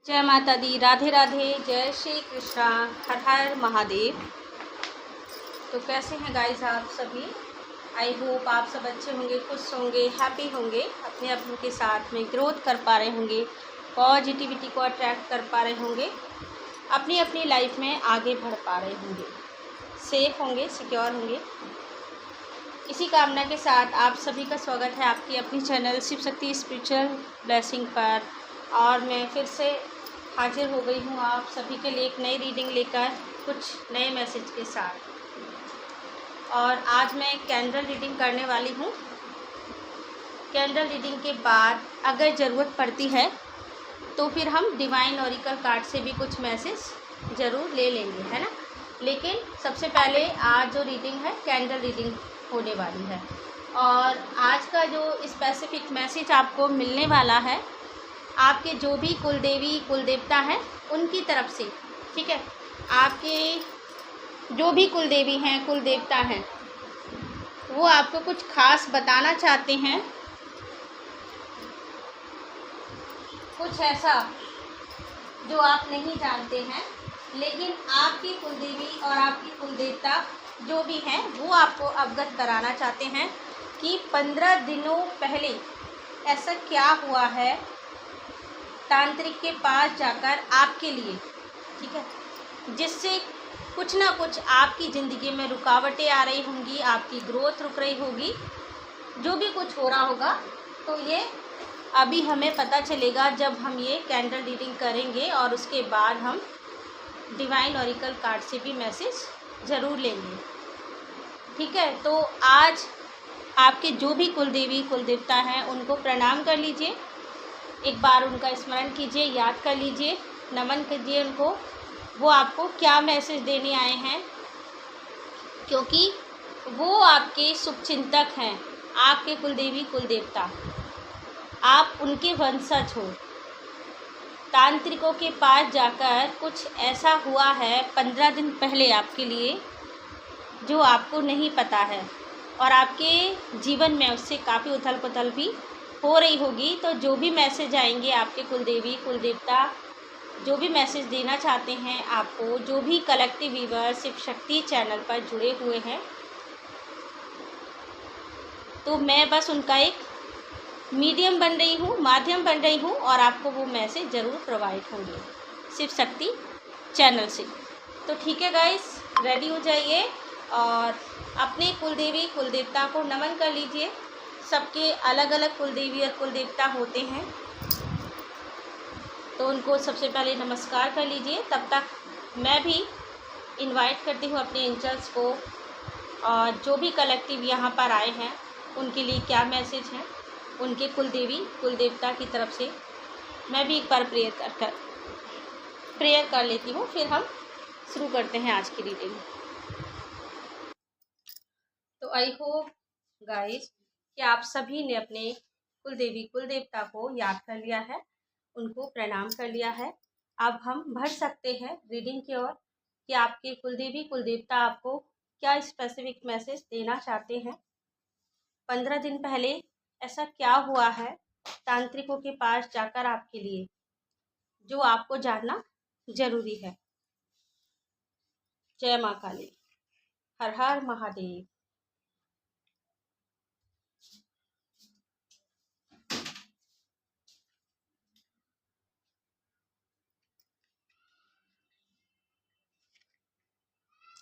जय माता दी, राधे राधे, जय श्री कृष्णा, हर हर महादेव। तो कैसे हैं गाइस आप सभी? आई होप आप सब अच्छे होंगे, खुश होंगे, हैप्पी होंगे, अपने अपनों के साथ में ग्रोथ कर पा रहे होंगे, पॉजिटिविटी को अट्रैक्ट कर पा रहे होंगे, अपनी अपनी लाइफ में आगे बढ़ पा रहे होंगे, सेफ होंगे, सिक्योर होंगे। इसी कामना के साथ आप सभी का स्वागत है आपकी अपनी channel Shiv Shakti spiritual blessing पर। और मैं फिर से हाजिर हो गई हूँ आप सभी के लिए एक नई रीडिंग लेकर, कुछ नए मैसेज के साथ। और आज मैं कैंडल रीडिंग करने वाली हूँ। कैंडल रीडिंग के बाद अगर ज़रूरत पड़ती है तो फिर हम डिवाइन ऑरिकल कार्ड से भी कुछ मैसेज ज़रूर ले लेंगे, है ना। लेकिन सबसे पहले आज जो रीडिंग है कैंडल रीडिंग होने वाली है। और आज का जो स्पेसिफिक मैसेज आपको मिलने वाला है आपके जो भी कुल देवी कुल देवता हैं उनकी तरफ से, ठीक है। आपके जो भी कुल देवी हैं कुल देवता हैं वो आपको कुछ खास बताना चाहते हैं, कुछ ऐसा जो आप नहीं जानते हैं, लेकिन आपकी कुल देवी और आपकी कुल देवता जो भी हैं वो आपको अवगत कराना चाहते हैं कि 15 दिनों पहले ऐसा क्या हुआ है तांत्रिक के पास जाकर आपके लिए, ठीक है, जिससे कुछ ना कुछ आपकी ज़िंदगी में रुकावटें आ रही होंगी, आपकी ग्रोथ रुक रही होगी, जो भी कुछ हो रहा होगा। तो ये अभी हमें पता चलेगा जब हम ये कैंडल रीडिंग करेंगे और उसके बाद हम डिवाइन ऑरिकल कार्ड से भी मैसेज ज़रूर लेंगे, ठीक है। तो आज आपके जो भी कुल देवी कुल देवता हैं उनको प्रणाम कर लीजिए, एक बार उनका स्मरण कीजिए, याद कर लीजिए, नमन कीजिए उनको, वो आपको क्या मैसेज देने आए हैं, क्योंकि वो आपके शुभचिंतक हैं, आपके कुलदेवी कुलदेवता, आप उनके वंशज हो। तांत्रिकों के पास जाकर कुछ ऐसा हुआ है 15 दिन पहले आपके लिए जो आपको नहीं पता है, और आपके जीवन में उससे काफ़ी उथल पुथल भी हो रही होगी। तो जो भी मैसेज आएंगे आपके कुलदेवी कुलदेवता जो भी मैसेज देना चाहते हैं आपको, जो भी collective viewer Shiv Shakti channel पर जुड़े हुए हैं, तो मैं बस उनका एक मीडियम बन रही हूँ, माध्यम बन रही हूँ, और आपको वो मैसेज ज़रूर प्रोवाइड होंगे शिव शक्ति चैनल से। तो ठीक है गाइस, रेडी हो जाइए और अपने कुलदेवी कुलदेवता को नमन कर लीजिए। सबके अलग अलग कुलदेवी और कुलदेवता होते हैं, तो उनको सबसे पहले नमस्कार कर लीजिए। तब तक मैं भी इनवाइट करती हूँ अपने एंजल्स को, और जो भी कलेक्टिव यहाँ पर आए हैं उनके लिए क्या मैसेज हैं उनके कुलदेवी कुलदेवता की तरफ से। मैं भी एक बार प्रेयर कर लेती हूँ, फिर हम शुरू करते हैं आज की रीडिंग। तो आई होप गाइस कि आप सभी ने अपने कुलदेवी कुलदेवता को याद कर लिया है, उनको प्रणाम कर लिया है। अब हम बढ़ सकते हैं रीडिंग की ओर कि आपके कुलदेवी कुलदेवता आपको क्या स्पेसिफिक मैसेज देना चाहते हैं। 15 दिन पहले ऐसा क्या हुआ है तांत्रिकों के पास जाकर आपके लिए जो आपको जानना जरूरी है। जय माँ काली, हर हर महादेव।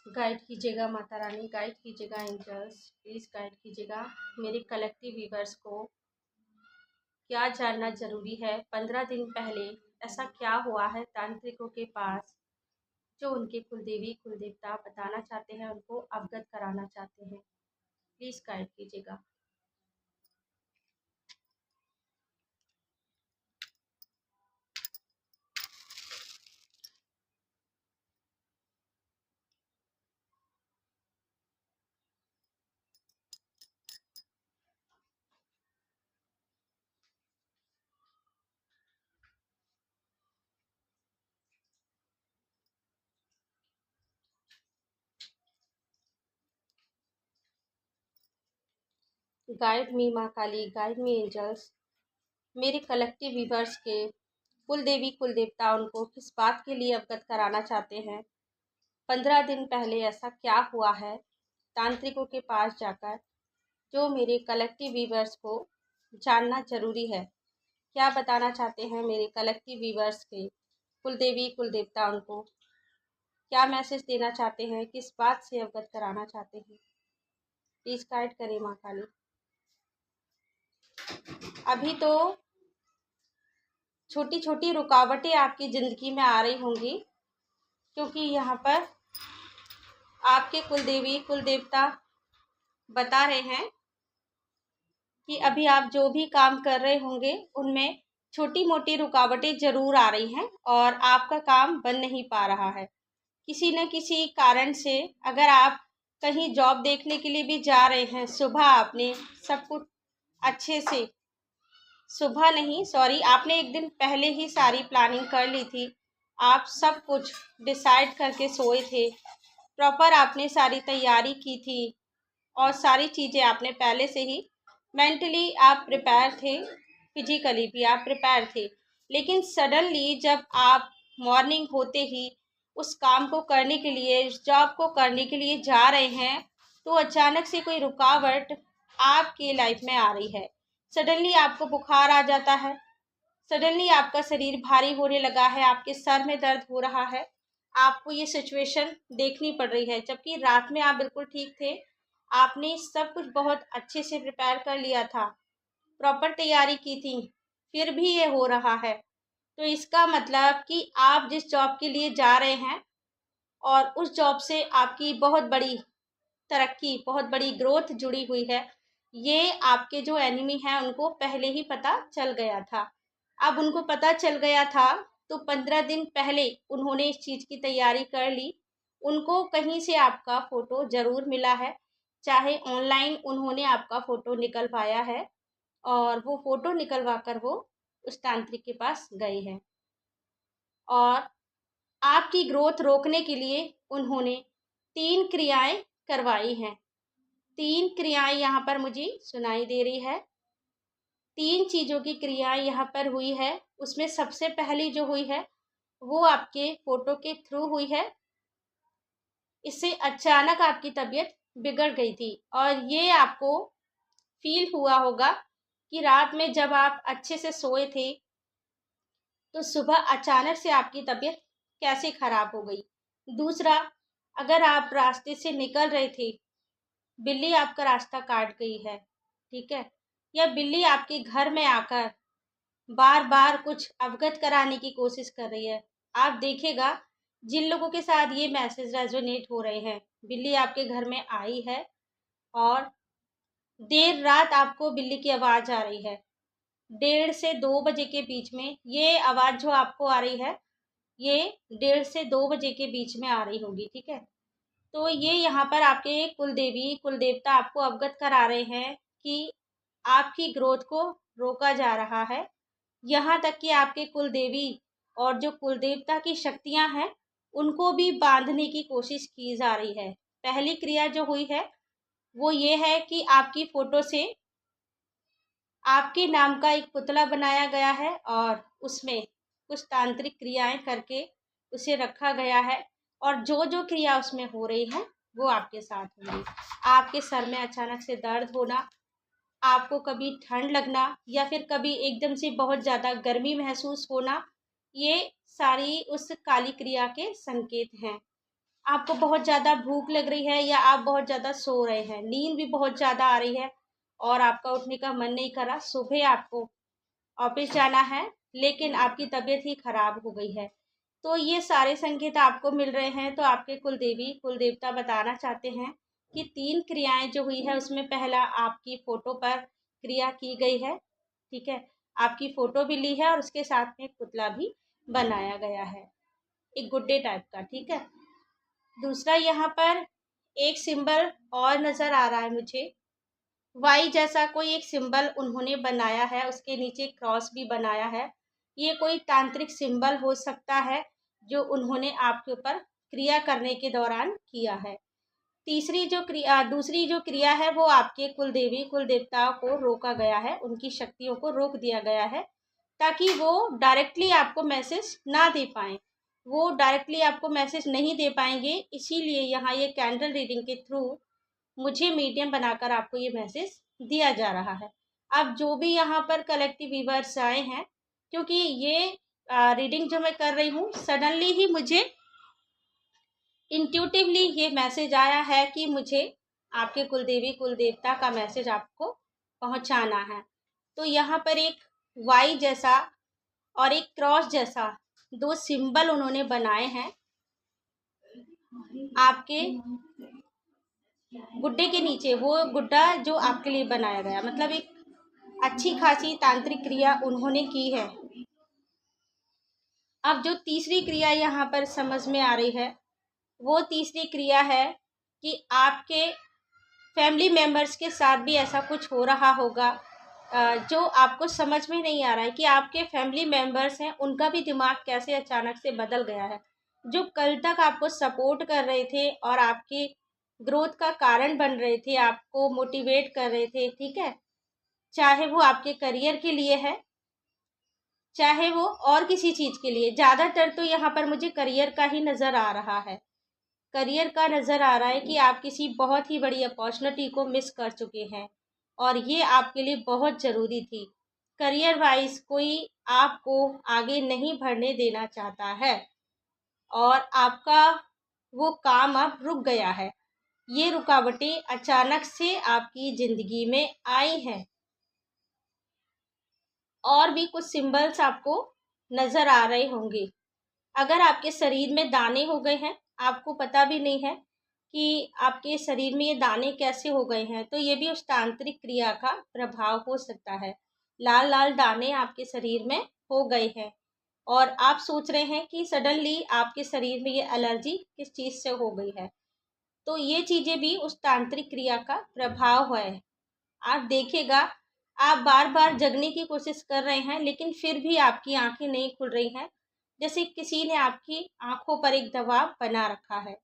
गाइड कीजिएगा माता रानी, गाइड कीजिएगा एंजल्स, प्लीज़ गाइड कीजिएगा मेरे कलेक्टिव व्यूअर्स को क्या जानना जरूरी है। 15 दिन पहले ऐसा क्या हुआ है तांत्रिकों के पास जो उनके कुलदेवी कुलदेवता बताना चाहते हैं, उनको अवगत कराना चाहते हैं। प्लीज़ गाइड कीजिएगा। गाइड मी माँ काली, गाइड मी एंजल्स, मेरे कलेक्टिव व्यूअर्स के कुल देवी कुल देवता उनको किस बात के लिए अवगत कराना चाहते हैं। 15 दिन पहले ऐसा क्या हुआ है तांत्रिकों के पास जाकर, जो मेरे कलेक्टिव व्यूअर्स को जानना जरूरी है। क्या बताना चाहते हैं मेरे कलेक्टिव व्यूअर्स के कुल देवी कुल देवता उनको, क्या मैसेज देना चाहते हैं, किस बात से अवगत कराना चाहते हैं। प्लीज़ गाइड करें माँ काली। अभी तो छोटी छोटी रुकावटें आपकी ज़िंदगी में आ रही होंगी, क्योंकि यहाँ पर आपके कुल देवी कुल देवता बता रहे हैं कि अभी आप जो भी काम कर रहे होंगे उनमें छोटी मोटी रुकावटें ज़रूर आ रही हैं और आपका काम बन नहीं पा रहा है किसी न किसी कारण से। अगर आप कहीं जॉब देखने के लिए भी जा रहे हैं, सुबह आपने सब कुछ अच्छे से, सुबह नहीं सॉरी, आपने एक दिन पहले ही सारी प्लानिंग कर ली थी, आप सब कुछ डिसाइड करके सोए थे, प्रॉपर आपने सारी तैयारी की थी और सारी चीज़ें आपने पहले से ही मेंटली आप प्रिपेयर थे, फिजिकली भी आप प्रिपेयर थे। लेकिन सडनली जब आप मॉर्निंग होते ही उस काम को करने के लिए, उस जॉब को करने के लिए जा रहे हैं, तो अचानक से कोई रुकावट आपकी लाइफ में आ रही है। सडनली आपको बुखार आ जाता है, सडनली आपका शरीर भारी होने लगा है, आपके सर में दर्द हो रहा है, आपको ये सिचुएशन देखनी पड़ रही है, जबकि रात में आप बिल्कुल ठीक थे। आपने सब कुछ बहुत अच्छे से प्रिपेयर कर लिया था, प्रॉपर तैयारी की थी, फिर भी ये हो रहा है। तो इसका मतलब कि आप जिस जॉब के लिए जा रहे हैं और उस जॉब से आपकी बहुत बड़ी तरक्की, बहुत बड़ी ग्रोथ जुड़ी हुई है, ये आपके जो एनिमी हैं उनको पहले ही पता चल गया था। अब उनको पता चल गया था तो 15 दिन पहले उन्होंने इस चीज़ की तैयारी कर ली। उनको कहीं से आपका फ़ोटो ज़रूर मिला है, चाहे ऑनलाइन उन्होंने आपका फ़ोटो निकलवाया है और वो फ़ोटो निकलवा कर वो उस तांत्रिक के पास गए हैं और आपकी ग्रोथ रोकने के लिए उन्होंने 3 क्रियाएं करवाई हैं। 3 क्रियाएं यहाँ पर मुझे सुनाई दे रही है। 3 चीज़ों की क्रियाएं यहाँ पर हुई है। उसमें सबसे पहली जो हुई है वो आपके फोटो के थ्रू हुई है। इससे अचानक आपकी तबीयत बिगड़ गई थी और ये आपको फील हुआ होगा कि रात में जब आप अच्छे से सोए थे तो सुबह अचानक से आपकी तबीयत कैसे खराब हो गई। दूसरा, अगर आप रास्ते से निकल रहे थे, बिल्ली आपका रास्ता काट गई है, ठीक है, या बिल्ली आपके घर में आकर बार बार कुछ अवगत कराने की कोशिश कर रही है। आप देखिएगा जिन लोगों के साथ ये मैसेज रेजोनेट हो रहे हैं, बिल्ली आपके घर में आई है और देर रात आपको बिल्ली की आवाज़ आ रही है। 1:30 से 2 बजे के बीच में ये आवाज़ जो आपको आ रही है, ये 1:30 से 2 बजे के बीच में आ रही होगी, ठीक है। तो ये यहाँ पर आपके कुल देवी कुल देवता आपको अवगत करा रहे हैं कि आपकी ग्रोथ को रोका जा रहा है। यहाँ तक कि आपके कुल देवी और जो कुल देवता की शक्तियाँ हैं उनको भी बांधने की कोशिश की जा रही है। पहली क्रिया जो हुई है वो ये है कि आपकी फ़ोटो से आपके नाम का एक पुतला बनाया गया है और उसमें कुछ तांत्रिक क्रियाएं करके उसे रखा गया है और जो जो क्रिया उसमें हो रही है वो आपके साथ होंगी। आपके सर में अचानक से दर्द होना, आपको कभी ठंड लगना या फिर कभी एकदम से बहुत ज़्यादा गर्मी महसूस होना, ये सारी उस काली क्रिया के संकेत हैं। आपको बहुत ज़्यादा भूख लग रही है या आप बहुत ज़्यादा सो रहे हैं, नींद भी बहुत ज़्यादा आ रही है और आपका उठने का मन नहीं कर रहा, सुबह आपको ऑफिस जाना है लेकिन आपकी तबीयत ही खराब हो गई है, तो ये सारे संकेत आपको मिल रहे हैं। तो आपके कुल देवी कुल देवता बताना चाहते हैं कि 3 क्रियाएं जो हुई है उसमें पहला आपकी फ़ोटो पर क्रिया की गई है, ठीक है, आपकी फ़ोटो भी ली है और उसके साथ में एक पुतला भी बनाया गया है, एक गुड्डे टाइप का, ठीक है। दूसरा यहाँ पर एक सिंबल और नज़र आ रहा है मुझे, वाई जैसा कोई एक सिंबल उन्होंने बनाया है, उसके नीचे क्रॉस भी बनाया है। ये कोई तांत्रिक सिंबल हो सकता है जो उन्होंने आपके ऊपर क्रिया करने के दौरान किया है। दूसरी जो क्रिया है वो आपके कुल देवी कुल देवताओं को रोका गया है, उनकी शक्तियों को रोक दिया गया है ताकि वो डायरेक्टली आपको मैसेज ना दे पाएँ। वो डायरेक्टली आपको मैसेज नहीं दे पाएँगे, इसीलिए यहाँ ये कैंडल रीडिंग के थ्रू मुझे मीडियम बनाकर आपको ये मैसेज दिया जा रहा है। अब जो भी यहाँ पर कलेक्टिव व्यूअर्स आए हैं, क्योंकि ये रीडिंग जो मैं कर रही हूँ, सडनली ही मुझे इंट्यूटिवली ये मैसेज आया है कि मुझे आपके कुलदेवी कुलदेवता का मैसेज आपको पहुंचाना है। तो यहाँ पर एक वाई जैसा और एक क्रॉस जैसा 2 सिंबल उन्होंने बनाए हैं आपके गुड्डे के नीचे। वो गुड्डा जो आपके लिए बनाया गया, मतलब एक अच्छी खासी तांत्रिक क्रिया उन्होंने की है। अब जो तीसरी क्रिया यहाँ पर समझ में आ रही है, वो तीसरी क्रिया है कि आपके फैमिली मेम्बर्स के साथ भी ऐसा कुछ हो रहा होगा जो आपको समझ में नहीं आ रहा है कि आपके फैमिली मेम्बर्स हैं, उनका भी दिमाग कैसे अचानक से बदल गया है। जो कल तक आपको सपोर्ट कर रहे थे और आपकी ग्रोथ का कारण बन रहे थे, आपको मोटिवेट कर रहे थे, ठीक है, चाहे वो आपके करियर के लिए है, चाहे वो और किसी चीज़ के लिए। ज़्यादातर तो यहाँ पर मुझे करियर का ही नज़र आ रहा है। करियर का नज़र आ रहा है कि आप किसी बहुत ही बड़ी अपॉर्चुनिटी को मिस कर चुके हैं और ये आपके लिए बहुत ज़रूरी थी। करियर वाइज कोई आपको आगे नहीं बढ़ने देना चाहता है और आपका वो काम अब रुक गया है। ये रुकावटें अचानक से आपकी ज़िंदगी में आई हैं। और भी कुछ सिंबल्स आपको नज़र आ रहे होंगे। अगर आपके शरीर में दाने हो गए हैं, आपको पता भी नहीं है कि आपके शरीर में ये दाने कैसे हो गए हैं, तो ये भी उस तांत्रिक क्रिया का प्रभाव हो सकता है। लाल लाल दाने आपके शरीर में हो गए हैं और आप सोच रहे हैं कि सडनली आपके शरीर में ये एलर्जी किस चीज़ से हो गई है, तो ये चीज़ें भी उस तांत्रिक क्रिया का प्रभाव है। आप देखिएगा, आप बार बार जगने की कोशिश कर रहे हैं लेकिन फिर भी आपकी आंखें नहीं खुल रही हैं, जैसे किसी ने आपकी आंखों पर एक दबाव बना रखा है।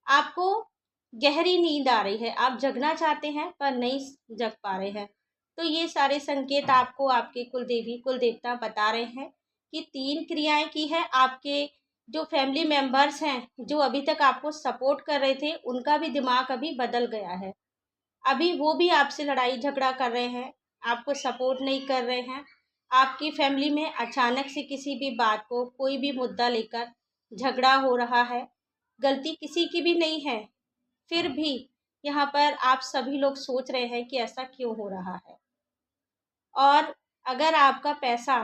आपको गहरी नींद आ रही है, आप जगना चाहते हैं पर नहीं जग पा रहे हैं। तो ये सारे संकेत आपको आपके कुलदेवी कुलदेवता बता रहे हैं कि 3 क्रियाएं की है। आपके जो फैमिली मेंबर्स हैं, जो अभी तक आपको सपोर्ट कर रहे थे, उनका भी दिमाग अभी बदल गया है। अभी वो भी आपसे लड़ाई झगड़ा कर रहे हैं, आपको सपोर्ट नहीं कर रहे हैं। आपकी फैमिली में अचानक से किसी भी बात को, कोई भी मुद्दा लेकर झगड़ा हो रहा है। गलती किसी की भी नहीं है, फिर भी यहाँ पर आप सभी लोग सोच रहे हैं कि ऐसा क्यों हो रहा है। और अगर आपका पैसा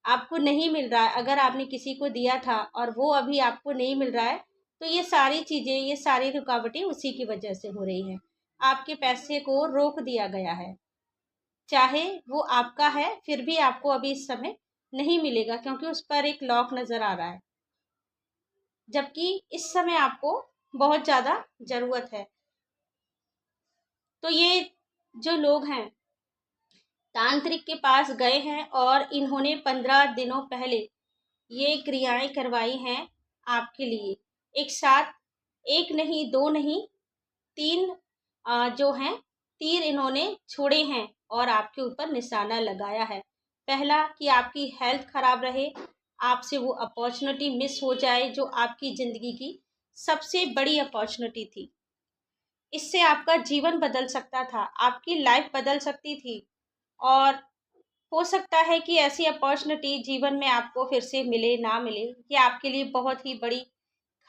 आपको नहीं मिल रहा है, अगर आपने किसी को दिया था और वो अभी आपको नहीं मिल रहा है, तो ये सारी चीज़ें, ये सारी रुकावटें उसी की वजह से हो रही हैं। आपके पैसे को रोक दिया गया है, चाहे वो आपका है, फिर भी आपको अभी इस समय नहीं मिलेगा क्योंकि उस पर एक लॉक नज़र आ रहा है, जबकि इस समय आपको बहुत ज़्यादा ज़रूरत है। तो ये जो लोग हैं, तांत्रिक के पास गए हैं और इन्होंने 15 दिनों पहले ये क्रियाएं करवाई हैं आपके लिए। एक साथ, एक नहीं, दो नहीं, 3 जो हैं तीर इन्होंने छोड़े हैं और आपके ऊपर निशाना लगाया है। पहला कि आपकी हेल्थ खराब रहे, आपसे वो अपॉर्चुनिटी मिस हो जाए जो आपकी ज़िंदगी की सबसे बड़ी अपॉर्चुनिटी थी। इससे आपका जीवन बदल सकता था, आपकी लाइफ बदल सकती थी और हो सकता है कि ऐसी अपॉर्चुनिटी जीवन में आपको फिर से मिले ना मिले। ये आपके लिए बहुत ही बड़ी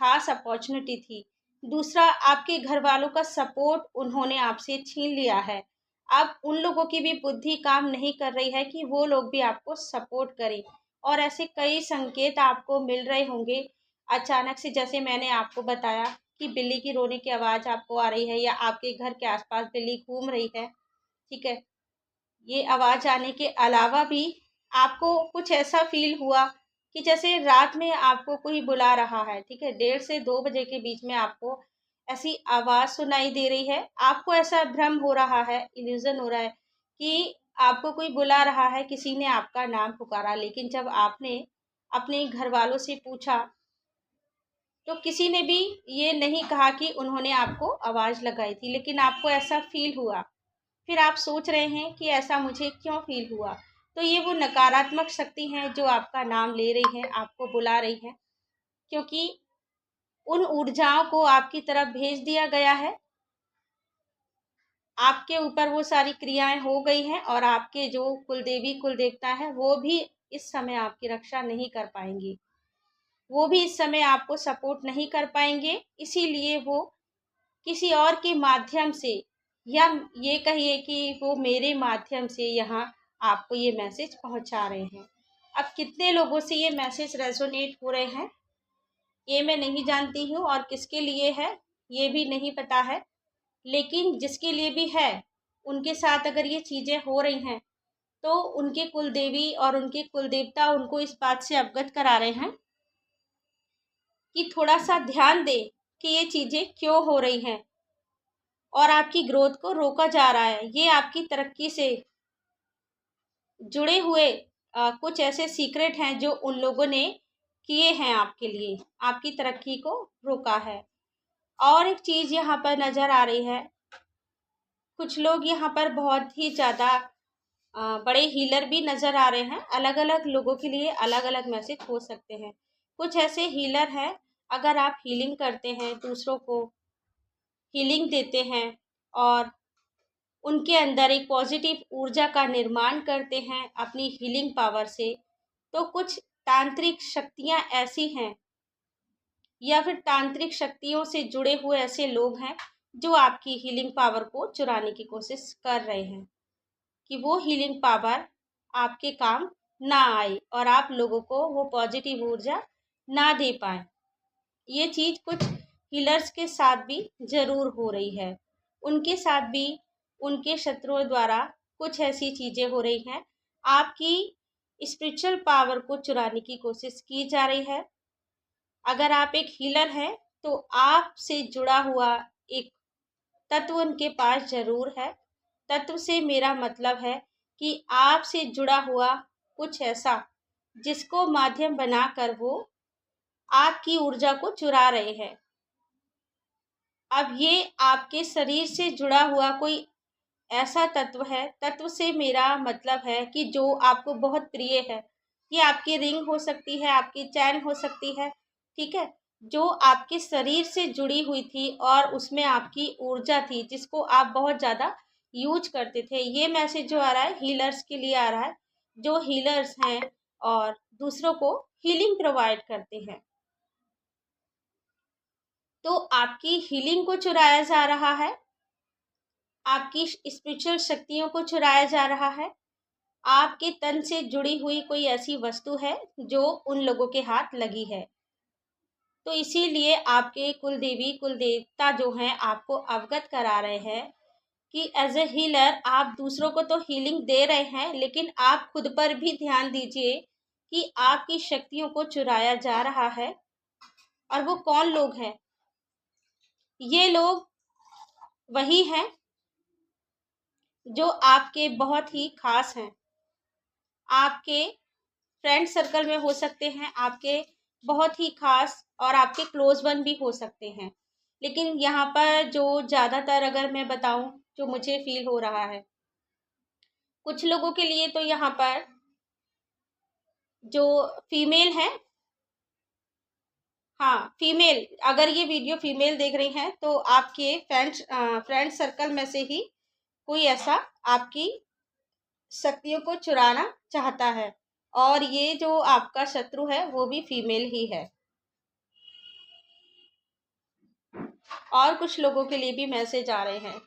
खास अपॉर्चुनिटी थी। दूसरा, आपके घर वालों का सपोर्ट उन्होंने आपसे छीन लिया है। अब उन लोगों की भी बुद्धि काम नहीं कर रही है कि वो लोग भी आपको सपोर्ट करें। और ऐसे कई संकेत आपको मिल रहे होंगे अचानक से, जैसे मैंने आपको बताया कि बिल्ली की रोने की आवाज़ आपको आ रही है या आपके घर के आसपास बिल्ली घूम रही है, ठीक है। ये आवाज़ आने के अलावा भी आपको कुछ ऐसा फील हुआ कि जैसे रात में आपको कोई बुला रहा है, ठीक है, 1:30 से 2 बजे के बीच में आपको ऐसी आवाज़ सुनाई दे रही है। आपको ऐसा भ्रम हो रहा है, इल्यूज़न हो रहा है कि आपको कोई बुला रहा है, किसी ने आपका नाम पुकारा, लेकिन जब आपने अपने घर वालों से पूछा तो किसी ने भी ये नहीं कहा कि उन्होंने आपको आवाज़ लगाई थी, लेकिन आपको ऐसा फील हुआ। फिर आप सोच रहे हैं कि ऐसा मुझे क्यों फील हुआ, तो ये वो नकारात्मक शक्ति हैं जो आपका नाम ले रही हैं, आपको बुला रही हैं, क्योंकि उन ऊर्जाओं को आपकी तरफ भेज दिया गया है। आपके ऊपर वो सारी क्रियाएं हो गई हैं और आपके जो कुलदेवी कुलदेवता हैं वो भी इस समय आपकी रक्षा नहीं कर पाएंगी, वो भी इस समय आपको सपोर्ट नहीं कर पाएंगे। इसीलिए वो किसी और के माध्यम से, या ये कहिए कि वो मेरे माध्यम से यहाँ आपको ये मैसेज पहुँचा रहे हैं। अब कितने लोगों से ये मैसेज रेजोनेट हो रहे हैं ये मैं नहीं जानती हूँ, और किसके लिए है ये भी नहीं पता है, लेकिन जिसके लिए भी है उनके साथ अगर ये चीज़ें हो रही हैं तो उनके कुलदेवी और उनके कुलदेवता उनको इस बात से अवगत करा रहे हैं कि थोड़ा सा ध्यान दें कि ये चीज़ें क्यों हो रही हैं और आपकी ग्रोथ को रोका जा रहा है। ये आपकी तरक्की से जुड़े हुए कुछ ऐसे सीक्रेट हैं जो उन लोगों ने किए हैं आपके लिए, आपकी तरक्की को रोका है। और एक चीज़ यहाँ पर नज़र आ रही है, कुछ लोग यहाँ पर बहुत ही ज़्यादा बड़े हीलर भी नज़र आ रहे हैं। अलग अलग लोगों के लिए अलग अलग मैसेज हो सकते हैं। कुछ ऐसे हीलर हैं, अगर आप हीलिंग करते हैं, दूसरों को हीलिंग देते हैं और उनके अंदर एक पॉजिटिव ऊर्जा का निर्माण करते हैं अपनी हीलिंग पावर से, तो कुछ तांत्रिक शक्तियाँ ऐसी हैं या फिर तांत्रिक शक्तियों से जुड़े हुए ऐसे लोग हैं जो आपकी हीलिंग पावर को चुराने की कोशिश कर रहे हैं कि वो हीलिंग पावर आपके काम ना आए और आप लोगों को वो पॉजिटिव ऊर्जा ना दे पाए। ये चीज़ कुछ हीलर्स के साथ भी ज़रूर हो रही है। उनके साथ भी उनके शत्रुओं द्वारा कुछ ऐसी चीज़ें हो रही हैं, आपकी स्पिरिचुअल पावर को चुराने की कोशिश की जा रही है। अगर आप एक हीलर हैं तो आपसे जुड़ा हुआ एक तत्व उनके पास ज़रूर है। तत्व से मेरा मतलब है कि आपसे जुड़ा हुआ कुछ ऐसा जिसको माध्यम बनाकर वो आपकी ऊर्जा को चुरा रहे हैं। अब ये आपके शरीर से जुड़ा हुआ कोई ऐसा तत्व है, तत्व से मेरा मतलब है कि जो आपको बहुत प्रिय है। ये आपकी रिंग हो सकती है, आपकी चैन हो सकती है, ठीक है, जो आपके शरीर से जुड़ी हुई थी और उसमें आपकी ऊर्जा थी जिसको आप बहुत ज़्यादा यूज करते थे। ये मैसेज जो आ रहा है हीलर्स के लिए आ रहा है, जो हीलर्स हैं और दूसरों को हीलिंग प्रोवाइड करते हैं। तो आपकी हीलिंग को चुराया जा रहा है, आपकी स्पिरिचुअल शक्तियों को चुराया जा रहा है। आपके तन से जुड़ी हुई कोई ऐसी वस्तु है जो उन लोगों के हाथ लगी है। तो इसीलिए आपके कुलदेवी कुलदेवता जो हैं आपको अवगत करा रहे हैं कि एज ए हीलर आप दूसरों को तो हीलिंग दे रहे हैं, लेकिन आप खुद पर भी ध्यान दीजिए कि आपकी शक्तियों को चुराया जा रहा है। और वो कौन लोग हैं? ये लोग वही हैं जो आपके बहुत ही खास हैं, आपके फ्रेंड सर्कल में हो सकते हैं, आपके बहुत ही खास और आपके क्लोज वन भी हो सकते हैं। लेकिन यहाँ पर जो ज़्यादातर अगर मैं बताऊँ जो मुझे फील हो रहा है, कुछ लोगों के लिए तो यहाँ पर जो फीमेल है, हाँ फीमेल, अगर ये वीडियो फीमेल देख रही हैं तो आपके फ्रेंड सर्कल में से ही कोई ऐसा आपकी शक्तियों को चुराना चाहता है, और ये जो आपका शत्रु है वो भी फीमेल ही है। और कुछ लोगों के लिए भी मैसेज आ रहे हैं,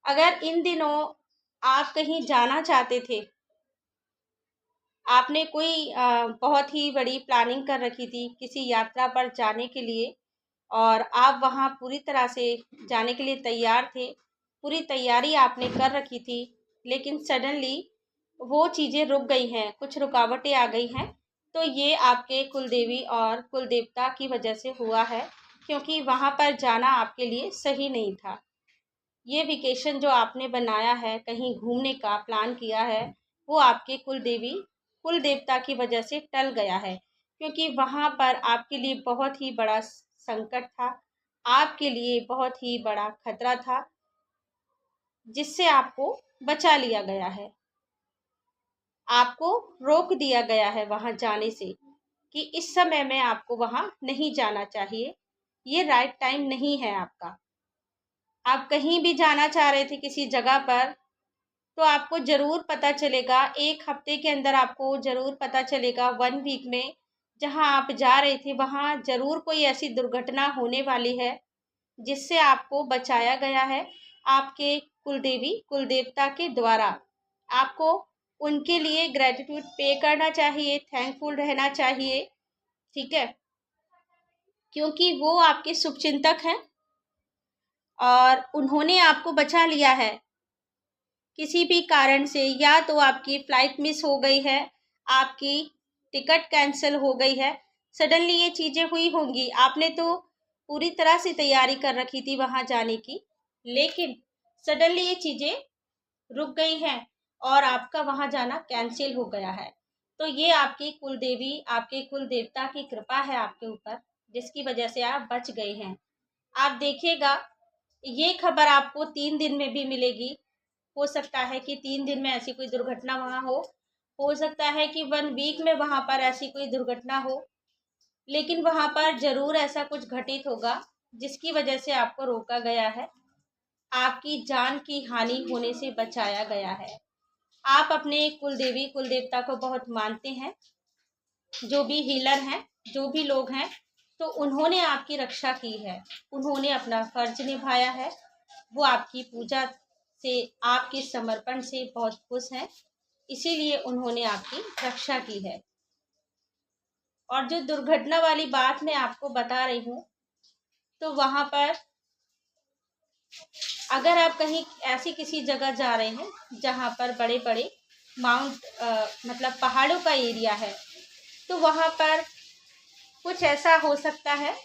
अगर इन दिनों आप कहीं जाना चाहते थे, आपने कोई बहुत ही बड़ी प्लानिंग कर रखी थी किसी यात्रा पर जाने के लिए, और आप वहाँ पूरी तरह से जाने के लिए तैयार थे, पूरी तैयारी आपने कर रखी थी, लेकिन सडनली वो चीज़ें रुक गई हैं, कुछ रुकावटें आ गई हैं। तो ये आपके कुलदेवी और कुलदेवता की वजह से हुआ है, क्योंकि वहाँ पर जाना आपके लिए सही नहीं था। ये वेकेशन जो आपने बनाया है, कहीं घूमने का प्लान किया है, वो आपके कुलदेवी कुल देवता की वजह से टल गया है, क्योंकि वहाँ पर आपके लिए बहुत ही बड़ा संकट था, आपके लिए बहुत ही बड़ा खतरा था, जिससे आपको बचा लिया गया है। आपको रोक दिया गया है वहाँ जाने से, कि इस समय में आपको वहाँ नहीं जाना चाहिए, ये राइट टाइम नहीं है आपका। आप कहीं भी जाना चाह रहे थे किसी जगह पर, तो आपको ज़रूर पता चलेगा, 1 हफ्ते के अंदर आपको ज़रूर पता चलेगा, 1 वीक में जहाँ आप जा रहे थे वहाँ ज़रूर कोई ऐसी दुर्घटना होने वाली है, जिससे आपको बचाया गया है आपके कुलदेवी कुलदेवता के द्वारा। आपको उनके लिए ग्रैटिट्यूड पे करना चाहिए, थैंकफुल रहना चाहिए, ठीक है? क्योंकि वो आपके शुभचिंतक हैं और उन्होंने आपको बचा लिया है। किसी भी कारण से, या तो आपकी फ़्लाइट मिस हो गई है, आपकी टिकट कैंसिल हो गई है, सडनली ये चीज़ें हुई होंगी। आपने तो पूरी तरह से तैयारी कर रखी थी वहाँ जाने की, लेकिन सडनली ये चीज़ें रुक गई हैं और आपका वहाँ जाना कैंसिल हो गया है। तो ये आपकी कुलदेवी, आपके कुल देवता की कृपा है आपके ऊपर, जिसकी वजह से आप बच गए हैं। आप देखिएगा, ये खबर आपको 3 दिन में भी मिलेगी। हो सकता है कि 3 दिन में ऐसी कोई दुर्घटना वहाँ हो सकता है कि 1 वीक में वहाँ पर ऐसी कोई दुर्घटना हो, लेकिन वहाँ पर ज़रूर ऐसा कुछ घटित होगा, जिसकी वजह से आपको रोका गया है, आपकी जान की हानि होने से बचाया गया है। आप अपने कुलदेवी कुलदेवता को बहुत मानते हैं, जो भी हीलर हैं, जो भी लोग हैं, तो उन्होंने आपकी रक्षा की है, उन्होंने अपना फर्ज निभाया है। वो आपकी पूजा से, आपके समर्पण से बहुत खुश हैं, इसीलिए उन्होंने आपकी रक्षा की है। और जो दुर्घटना वाली बात मैं आपको बता रही हूँ, तो वहाँ पर अगर आप कहीं ऐसी किसी जगह जा रहे हैं जहाँ पर बड़े बड़े मतलब पहाड़ों का एरिया है, तो वहाँ पर कुछ ऐसा हो सकता है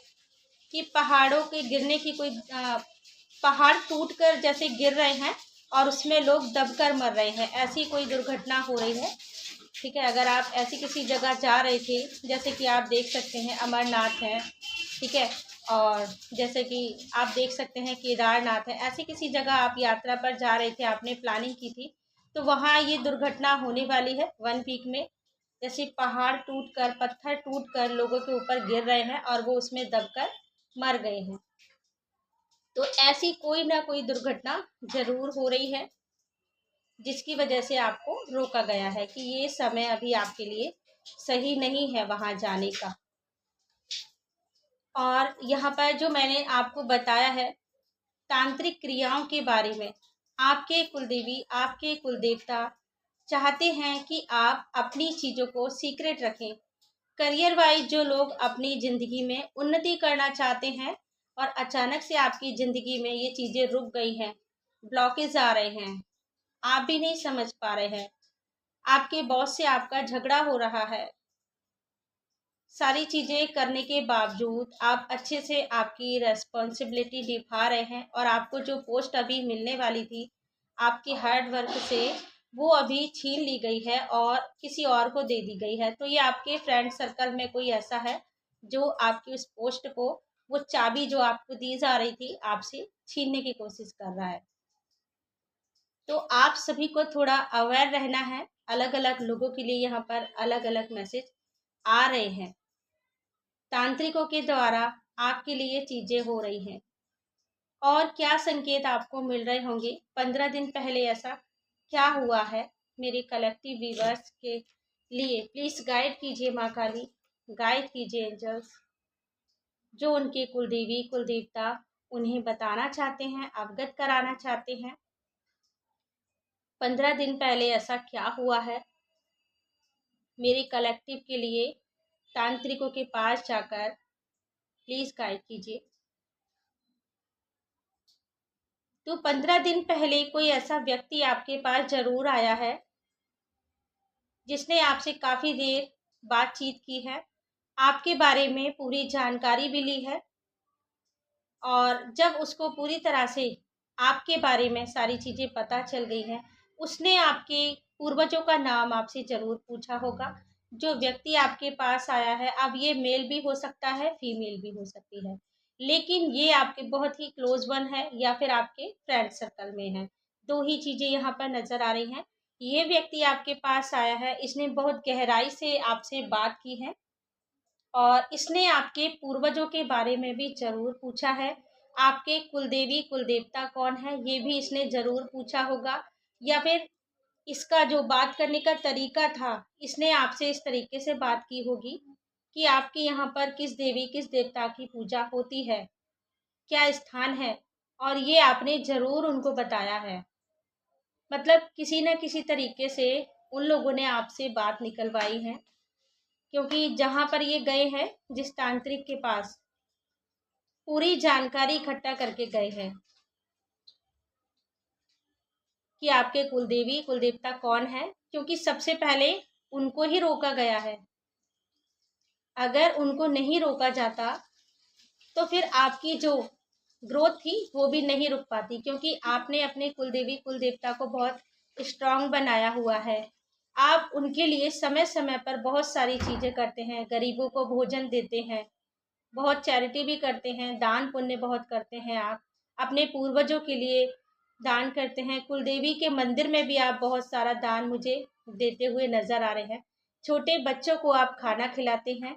कि पहाड़ों के गिरने की कोई पहाड़ टूटकर जैसे गिर रहे हैं और उसमें लोग दबकर मर रहे हैं, ऐसी कोई दुर्घटना हो रही है, ठीक है? अगर आप ऐसी किसी जगह जा रहे थे, जैसे कि आप देख सकते हैं अमरनाथ है, ठीक है? और जैसे कि आप देख सकते हैं केदारनाथ है, ऐसी किसी जगह आप यात्रा पर जा रहे थे, आपने प्लानिंग की थी, तो वहाँ ये दुर्घटना होने वाली है 1 वीक में। जैसे पहाड़ टूटकर, पत्थर टूटकर लोगों के ऊपर गिर रहे हैं और वो उसमें दबकर मर गए हैं। तो ऐसी कोई ना कोई दुर्घटना ज़रूर हो रही है, जिसकी वजह से आपको रोका गया है कि ये समय अभी आपके लिए सही नहीं है वहाँ जाने का। और यहाँ पर जो मैंने आपको बताया है तांत्रिक क्रियाओं के बारे में, आपके कुलदेवी, आपके कुलदेवता चाहते हैं कि आप अपनी चीज़ों को सीक्रेट रखें। करियर वाइज जो लोग अपनी ज़िंदगी में उन्नति करना चाहते हैं और अचानक से आपकी ज़िंदगी में ये चीज़ें रुक गई हैं, ब्लॉकेज आ रहे हैं, आप भी नहीं समझ पा रहे हैं, आपके बॉस से आपका झगड़ा हो रहा है, सारी चीज़ें करने के बावजूद आप अच्छे से आपकी रेस्पॉन्सिबिलिटी निभा रहे हैं और आपको जो पोस्ट अभी मिलने वाली थी आपकी हार्ड वर्क से, वो अभी छीन ली गई है और किसी और को दे दी गई है। तो ये आपके फ्रेंड सर्कल में कोई ऐसा है जो आपकी उस पोस्ट को, वो चाबी जो आपको दी जा रही थी, आपसे छीनने की कोशिश कर रहा है। तो आप सभी को थोड़ा अवेयर रहना है। अलग अलग लोगों के लिए यहाँ पर अलग अलग मैसेज आ रहे हैं, तांत्रिकों के द्वारा आपके लिए चीजें हो रही हैं। और क्या संकेत आपको मिल रहे होंगे, 15 दिन पहले ऐसा क्या हुआ है मेरे कलेक्टिव व्यूअर्स के लिए, प्लीज गाइड कीजिए माँ काली, गाइड कीजिए एंजल्स, जो उनके कुलदेवी कुलदेवता उन्हें बताना चाहते हैं, अवगत कराना चाहते हैं। 15 दिन पहले ऐसा क्या हुआ है मेरे कलेक्टिव के लिए, तांत्रिकों के पास जाकर प्लीज गाइड कीजिए। तो 15 दिन पहले कोई ऐसा व्यक्ति आपके पास जरूर आया है, जिसने आपसे काफ़ी देर बातचीत की है, आपके बारे में पूरी जानकारी भी ली है, और जब उसको पूरी तरह से आपके बारे में सारी चीज़ें पता चल गई हैं, उसने आपके पूर्वजों का नाम आपसे ज़रूर पूछा होगा। जो व्यक्ति आपके पास आया है, अब ये मेल भी हो सकता है, फीमेल भी हो सकती है, लेकिन ये आपके बहुत ही क्लोज वन है या फिर आपके फ्रेंड सर्कल में है। 2 ही चीज़ें यहाँ पर नज़र आ रही हैं। ये व्यक्ति आपके पास आया है, इसने बहुत गहराई से आपसे बात की है और इसने आपके पूर्वजों के बारे में भी ज़रूर पूछा है। आपके कुलदेवी कुलदेवता कौन है, ये भी इसने ज़रूर पूछा होगा, या फिर इसका जो बात करने का तरीका था, इसने आपसे इस तरीके से बात की होगी कि आपके यहाँ पर किस देवी किस देवता की पूजा होती है, क्या स्थान है, और ये आपने ज़रूर उनको बताया है। मतलब किसी न किसी तरीके से उन लोगों ने आपसे बात निकलवाई है, क्योंकि जहाँ पर ये गए हैं, जिस तांत्रिक के पास, पूरी जानकारी इकट्ठा करके गए हैं कि आपके कुलदेवी कुलदेवता कौन है, क्योंकि सबसे पहले उनको ही रोका गया है। अगर उनको नहीं रोका जाता तो फिर आपकी जो ग्रोथ थी वो भी नहीं रुक पाती, क्योंकि आपने अपने कुलदेवी कुलदेवता को बहुत स्ट्रांग बनाया हुआ है। आप उनके लिए समय समय पर बहुत सारी चीज़ें करते हैं, गरीबों को भोजन देते हैं, बहुत चैरिटी भी करते हैं, दान पुण्य बहुत करते हैं। आप अपने पूर्वजों के लिए दान करते हैं, कुलदेवी के मंदिर में भी आप बहुत सारा दान मुझे देते हुए नज़र आ रहे हैं, छोटे बच्चों को आप खाना खिलाते हैं।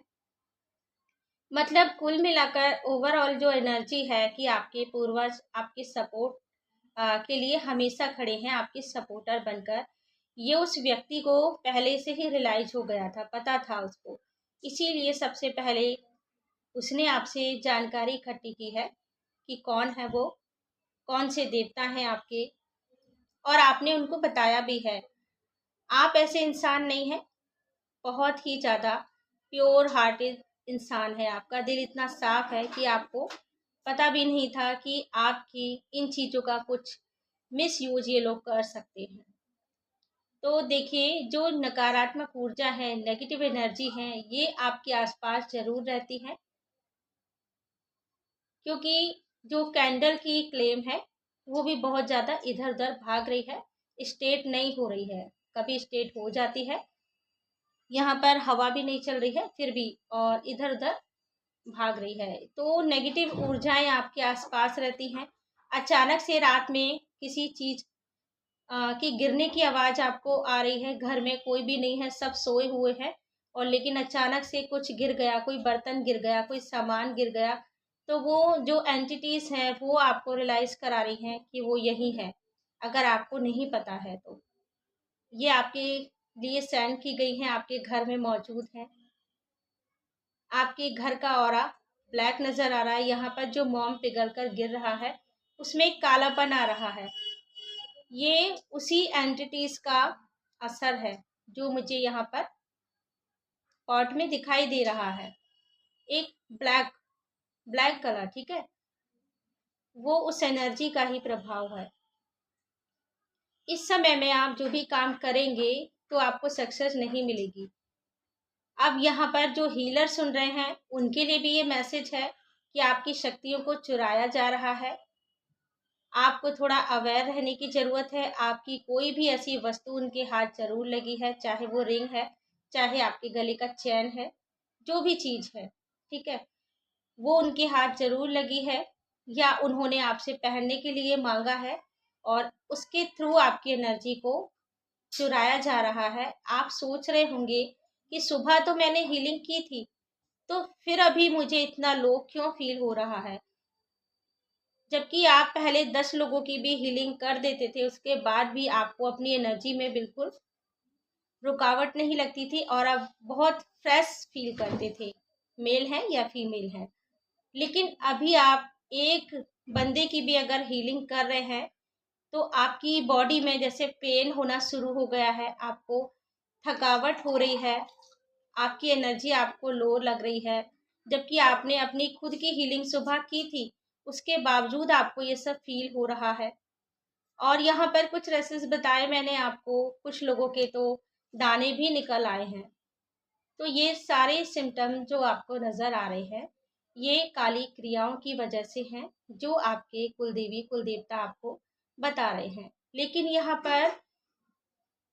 मतलब कुल मिलाकर ओवरऑल जो एनर्जी है कि आपके पूर्वज आपके सपोर्ट के लिए हमेशा खड़े हैं, आपके सपोर्टर बनकर। ये उस व्यक्ति को पहले से ही रियलाइज हो गया था, पता था उसको, इसीलिए सबसे पहले उसने आपसे जानकारी इकट्ठी की है कि कौन है वो, कौन से देवता हैं आपके, और आपने उनको बताया भी है। आप ऐसे इंसान नहीं हैं, बहुत ही ज़्यादा प्योर हार्टेड इंसान है। आपका दिल इतना साफ है कि आपको पता भी नहीं था कि आपकी इन चीज़ों का कुछ मिसयूज ये लोग कर सकते हैं। तो देखिए, जो नकारात्मक ऊर्जा है, नेगेटिव एनर्जी है, ये आपके आसपास ज़रूर रहती है, क्योंकि जो कैंडल की क्लेम है वो भी बहुत ज़्यादा इधर उधर भाग रही है, स्टेट नहीं हो रही है। कभी स्टेट हो जाती है, यहाँ पर हवा भी नहीं चल रही है फिर भी, और इधर उधर भाग रही है। तो नेगेटिव ऊर्जाएं आपके आसपास रहती हैं। अचानक से रात में किसी चीज़ की गिरने की आवाज़ आपको आ रही है, घर में कोई भी नहीं है, सब सोए हुए हैं, और लेकिन अचानक से कुछ गिर गया, कोई बर्तन गिर गया, कोई सामान गिर गया, तो वो जो एंटिटीज़ हैं वो आपको रियलाइज़ करा रही हैं कि वो यही है, अगर आपको नहीं पता है तो। ये आपके लिए सेंड की गई हैं, आपके घर में मौजूद हैं। आपके घर का ऑरा ब्लैक नज़र आ रहा है, यहाँ पर जो मोम पिघल कर गिर रहा है उसमें एक कालापन आ रहा है। ये उसी एंटिटीज़ का असर है जो मुझे यहाँ पर पॉट में दिखाई दे रहा है। एक ब्लैक ब्लैक कलर, ठीक है, वो उस एनर्जी का ही प्रभाव है। इस समय में आप जो भी काम करेंगे तो आपको सक्सेस नहीं मिलेगी। अब यहाँ पर जो हीलर सुन रहे हैं उनके लिए भी ये मैसेज है कि आपकी शक्तियों को चुराया जा रहा है। आपको थोड़ा अवेयर रहने की ज़रूरत है। आपकी कोई भी ऐसी वस्तु उनके हाथ ज़रूर लगी है, चाहे वो रिंग है, चाहे आपके गले का चैन है, जो भी चीज़ है, ठीक है, वो उनके हाथ ज़रूर लगी है, या उन्होंने आपसे पहनने के लिए मांगा है, और उसके थ्रू आपकी एनर्जी को चुराया जा रहा है। आप सोच रहे होंगे कि सुबह तो मैंने हीलिंग की थी, तो फिर अभी मुझे इतना लो क्यों फील हो रहा है, जबकि आप पहले 10 लोगों की भी हीलिंग कर देते थे, उसके बाद भी आपको अपनी एनर्जी में बिल्कुल रुकावट नहीं लगती थी और आप बहुत फ्रेश फील करते थे, मेल है या फीमेल है। लेकिन अभी आप एक बंदे की भी अगर हीलिंग कर रहे हैं तो आपकी बॉडी में जैसे पेन होना शुरू हो गया है, आपको थकावट हो रही है, आपकी एनर्जी आपको लो लग रही है, जबकि आपने अपनी खुद की हीलिंग सुबह की थी, उसके बावजूद आपको ये सब फील हो रहा है। और यहाँ पर कुछ रेसेस बताए मैंने आपको, कुछ लोगों के तो दाने भी निकल आए हैं। तो ये सारे सिम्टम जो आपको नज़र आ रहे हैं, ये काली क्रियाओं की वजह से हैं, जो आपके कुलदेवी कुलदेवता आपको बता रहे हैं। लेकिन यहाँ पर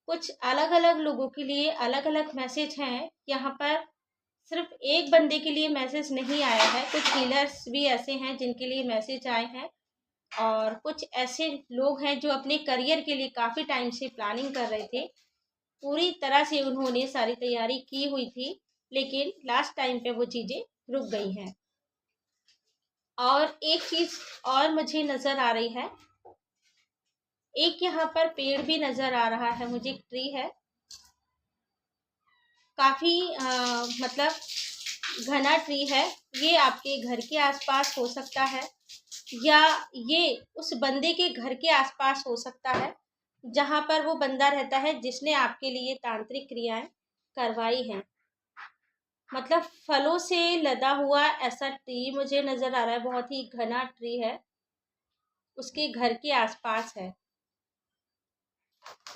कुछ अलग अलग लोगों के लिए अलग अलग मैसेज हैं। यहाँ पर सिर्फ एक बंदे के लिए मैसेज नहीं आया है, कुछ हीलर्स भी ऐसे हैं जिनके लिए मैसेज आए हैं। और कुछ ऐसे लोग हैं जो अपने करियर के लिए काफ़ी टाइम से प्लानिंग कर रहे थे। पूरी तरह से उन्होंने सारी तैयारी की हुई थी, लेकिन लास्ट टाइम पे वो चीज़ें रुक गई हैं। और एक चीज़ और मुझे नज़र आ रही है, एक यहाँ पर पेड़ भी नज़र आ रहा है मुझे, एक ट्री है, काफ़ी मतलब घना ट्री है। ये आपके घर के आसपास हो सकता है, या ये उस बंदे के घर के आसपास हो सकता है जहाँ पर वो बंदा रहता है जिसने आपके लिए तांत्रिक क्रियाएं करवाई हैं। मतलब फलों से लदा हुआ ऐसा ट्री मुझे नज़र आ रहा है, बहुत ही घना ट्री है, उसके घर के आसपास है।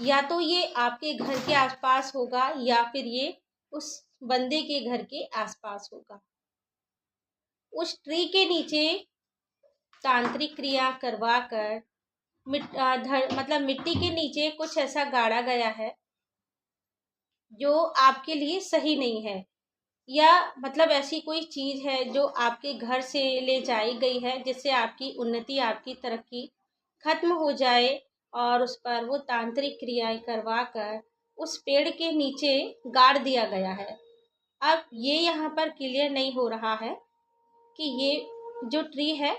या तो ये आपके घर के आसपास होगा या फिर ये उस बंदे के घर के आसपास होगा। उस ट्री के नीचे तांत्रिक क्रिया करवा कर मतलब मिट्टी के नीचे कुछ ऐसा गाड़ा गया है जो आपके लिए सही नहीं है, या मतलब ऐसी कोई चीज़ है जो आपके घर से ले जाई गई है जिससे आपकी उन्नति, आपकी तरक्की खत्म हो जाए, और उस पर वो तांत्रिक क्रियाएं करवा कर उस पेड़ के नीचे गाड़ दिया गया है। अब ये यहाँ पर क्लियर नहीं हो रहा है कि ये जो ट्री है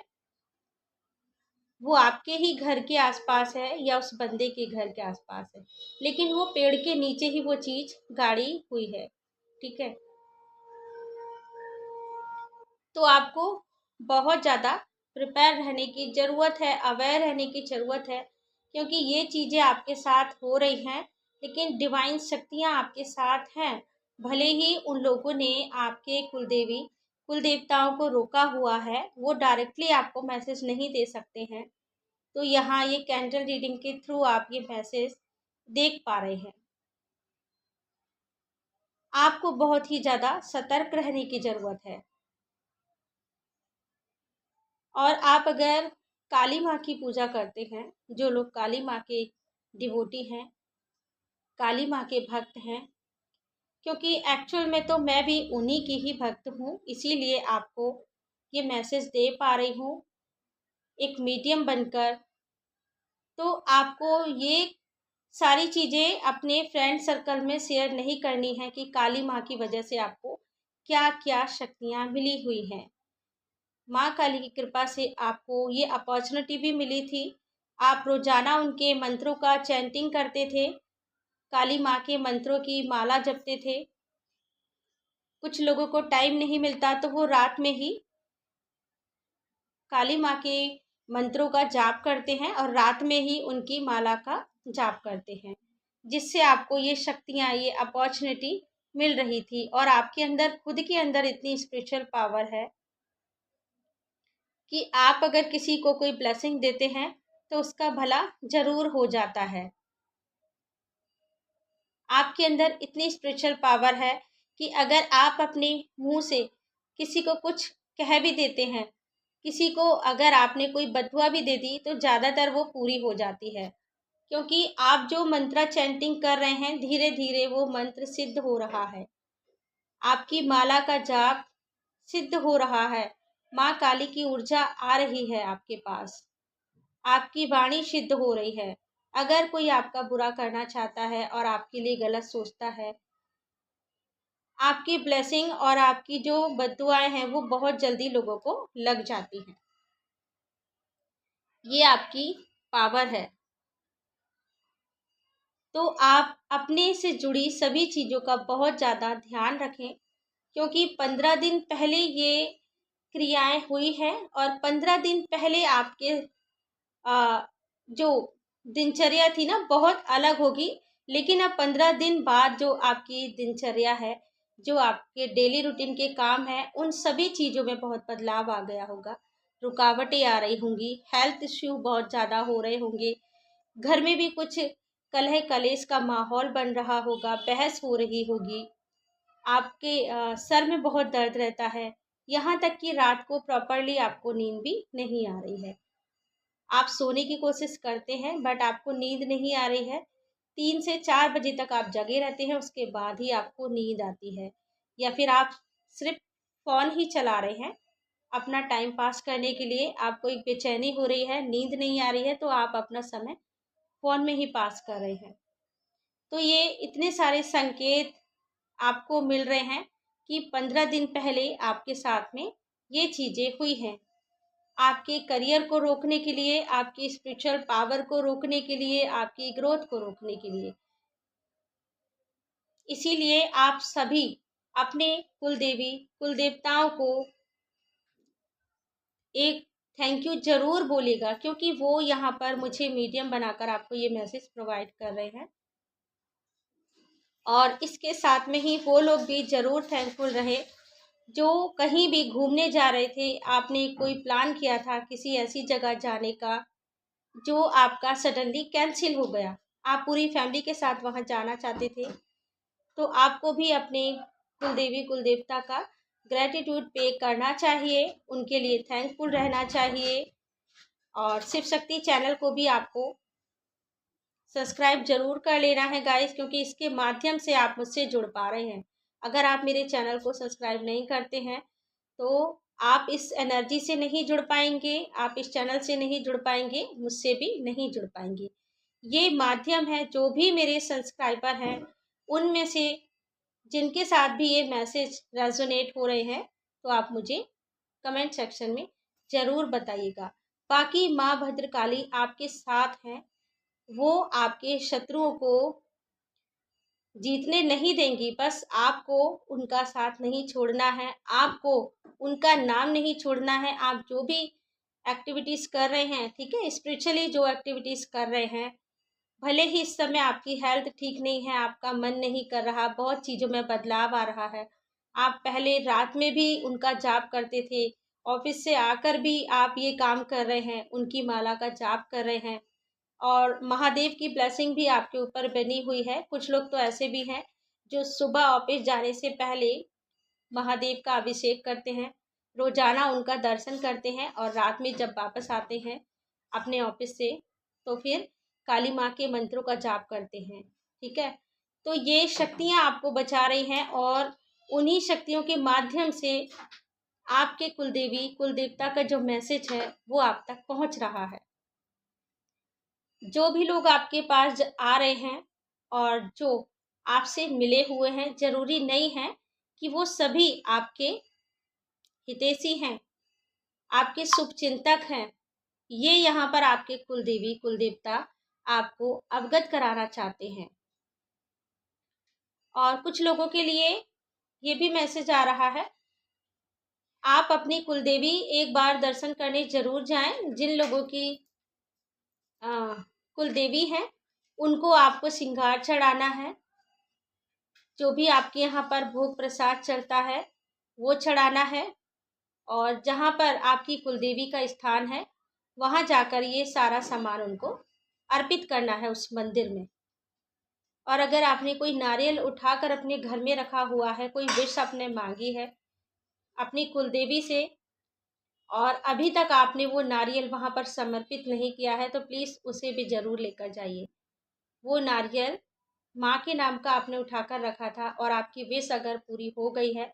वो आपके ही घर के आसपास है या उस बंदे के घर के आसपास है, लेकिन वो पेड़ के नीचे ही वो चीज़ गाड़ी हुई है। ठीक है, तो आपको बहुत ज़्यादा प्रिपेयर रहने की ज़रूरत है, अवेयर रहने की ज़रूरत है, क्योंकि ये चीज़ें आपके साथ हो रही हैं, लेकिन डिवाइन शक्तियाँ आपके साथ हैं। भले ही उन लोगों ने आपके कुल देवताओं को रोका हुआ है, वो डायरेक्टली आपको मैसेज नहीं दे सकते हैं। तो यहाँ ये कैंडल रीडिंग के थ्रू आप ये मैसेज देख पा रहे हैं। आपको बहुत ही ज़्यादा सतर्क रहने की ज़रूरत है। और आप अगर काली माँ की पूजा करते हैं, जो लोग काली माँ के डिवोटी हैं, काली माँ के भक्त हैं, क्योंकि एक्चुअल में तो मैं भी उन्हीं की ही भक्त हूँ, इसीलिए आपको ये मैसेज दे पा रही हूँ एक मीडियम बनकर। तो आपको ये सारी चीज़ें अपने फ्रेंड सर्कल में शेयर नहीं करनी है कि काली माँ की वजह से आपको क्या क्या शक्तियाँ मिली हुई हैं। माँ काली की कृपा से आपको ये अपॉर्चुनिटी भी मिली थी। आप रोज़ाना उनके मंत्रों का चैंटिंग करते थे, काली माँ के मंत्रों की माला जपते थे। कुछ लोगों को टाइम नहीं मिलता तो वो रात में ही काली माँ के मंत्रों का जाप करते हैं और रात में ही उनकी माला का जाप करते हैं, जिससे आपको ये शक्तियाँ, ये अपॉर्चुनिटी मिल रही थी। और आपके अंदर, खुद के अंदर इतनी स्पिरिचुअल पावर है कि आप अगर किसी को कोई ब्लेसिंग देते हैं तो उसका भला जरूर हो जाता है। आपके अंदर इतनी स्पिरिचुअल पावर है कि अगर आप अपने मुंह से किसी को कुछ कह भी देते हैं, किसी को अगर आपने कोई बददुआ भी दे दी, तो ज़्यादातर वो पूरी हो जाती है, क्योंकि आप जो मंत्र चैंटिंग कर रहे हैं धीरे धीरे वो मंत्र सिद्ध हो रहा है, आपकी माला का जाप सिद्ध हो रहा है, माँ काली की ऊर्जा आ रही है आपके पास, आपकी वाणी सिद्ध हो रही है। अगर कोई आपका बुरा करना चाहता है और आपके लिए गलत सोचता है, आपकी ब्लेसिंग और आपकी जो बद्दुआएं हैं वो बहुत जल्दी लोगों को लग जाती हैं। ये आपकी पावर है। तो आप अपने से जुड़ी सभी चीज़ों का बहुत ज़्यादा ध्यान रखें, क्योंकि 15 दिन पहले ये क्रियाएं हुई हैं और 15 दिन पहले आपके जो दिनचर्या थी ना बहुत अलग होगी। लेकिन अब 15 दिन बाद जो आपकी दिनचर्या है, जो आपके डेली रूटीन के काम हैं, उन सभी चीज़ों में बहुत बदलाव आ गया होगा। रुकावटें आ रही होंगी, हेल्थ इश्यू बहुत ज़्यादा हो रहे होंगे, घर में भी कुछ कलह कलेश का माहौल बन रहा होगा, बहस हो रही होगी, आपके सर में बहुत दर्द रहता है, यहाँ तक कि रात को प्रॉपरली आपको नींद भी नहीं आ रही है। आप सोने की कोशिश करते हैं बट आपको नींद नहीं आ रही है, 3 से 4 बजे तक आप जगे रहते हैं, उसके बाद ही आपको नींद आती है, या फिर आप सिर्फ फ़ोन ही चला रहे हैं, अपना टाइम पास करने के लिए आपको एक बेचैनी हो रही है, नींद नहीं आ रही है, तो आप अपना समय फ़ोन में ही पास कर रहे हैं। तो ये इतने सारे संकेत आपको मिल रहे हैं कि 15 दिन पहले आपके साथ में ये चीज़ें हुई हैं। आपके करियर को रोकने के लिए, आपकी स्पिरिचुअल पावर को रोकने के लिए, आपकी ग्रोथ को रोकने के लिए। इसीलिए आप सभी अपने कुलदेवी, कुलदेवताओं को एक थैंक यू ज़रूर बोलिएगा, क्योंकि वो यहाँ पर मुझे मीडियम बनाकर आपको ये मैसेज प्रोवाइड कर रहे हैं। और इसके साथ में ही वो लोग भी ज़रूर थैंकफुल रहे जो कहीं भी घूमने जा रहे थे, आपने कोई प्लान किया था किसी ऐसी जगह जाने का जो आपका सडनली कैंसिल हो गया। आप पूरी फैमिली के साथ वहाँ जाना चाहते थे, तो आपको भी अपने कुलदेवी कुलदेवता का ग्रैटिट्यूड पे करना चाहिए, उनके लिए थैंकफुल रहना चाहिए। और शिव शक्ति चैनल को भी आपको सब्सक्राइब जरूर कर लेना है गाइस, क्योंकि इसके माध्यम से आप मुझसे जुड़ पा रहे हैं। अगर आप मेरे चैनल को सब्सक्राइब नहीं करते हैं तो आप इस एनर्जी से नहीं जुड़ पाएंगे, आप इस चैनल से नहीं जुड़ पाएंगे, मुझसे भी नहीं जुड़ पाएंगे। ये माध्यम है, जो भी मेरे सब्सक्राइबर हैं उनमें से जिनके साथ भी ये मैसेज रेजोनेट हो रहे हैं, तो आप मुझे कमेंट सेक्शन में ज़रूर बताइएगा। बाकी माँ भद्रकाली आपके साथ हैं, वो आपके शत्रुओं को जीतने नहीं देंगी। बस आपको उनका साथ नहीं छोड़ना है, आपको उनका नाम नहीं छोड़ना है। आप जो भी एक्टिविटीज़ कर रहे हैं, ठीक है, स्पिरिचुअली जो एक्टिविटीज़ कर रहे हैं, भले ही इस समय आपकी हेल्थ ठीक नहीं है, आपका मन नहीं कर रहा, बहुत चीज़ों में बदलाव आ रहा है। आप पहले रात में भी उनका जाप करते थे, ऑफिस से आकर भी आप ये काम कर रहे हैं, उनकी माला का जाप कर रहे हैं, और महादेव की ब्लेसिंग भी आपके ऊपर बनी हुई है। कुछ लोग तो ऐसे भी हैं जो सुबह ऑफिस जाने से पहले महादेव का अभिषेक करते हैं, रोजाना उनका दर्शन करते हैं, और रात में जब वापस आते हैं अपने ऑफिस से तो फिर काली माँ के मंत्रों का जाप करते हैं। ठीक है, तो ये शक्तियाँ आपको बचा रही हैं, और उन्हीं शक्तियों के माध्यम से आपके कुलदेवी कुलदेवता का जो मैसेज है वो आप तक पहुँच रहा है। जो भी लोग आपके पास आ रहे हैं और जो आपसे मिले हुए हैं, जरूरी नहीं है कि वो सभी आपके हितैषी हैं, आपके शुभचिंतक हैं। ये यहाँ पर आपके कुलदेवी कुलदेवता आपको अवगत कराना चाहते हैं। और कुछ लोगों के लिए ये भी मैसेज आ रहा है, आप अपनी कुलदेवी एक बार दर्शन करने जरूर जाएं। जिन लोगों की कुलदेवी हैं उनको आपको श्रृंगार चढ़ाना है, जो भी आपके यहाँ पर भोग प्रसाद चढ़ता है वो चढ़ाना है, और जहाँ पर आपकी कुलदेवी का स्थान है वहाँ जाकर ये सारा सामान उनको अर्पित करना है उस मंदिर में। और अगर आपने कोई नारियल उठाकर अपने घर में रखा हुआ है, कोई विश आपने मांगी है अपनी कुलदेवी से, और अभी तक आपने वो नारियल वहाँ पर समर्पित नहीं किया है, तो प्लीज़ उसे भी ज़रूर लेकर जाइए। वो नारियल माँ के नाम का आपने उठाकर रखा था और आपकी विश अगर पूरी हो गई है,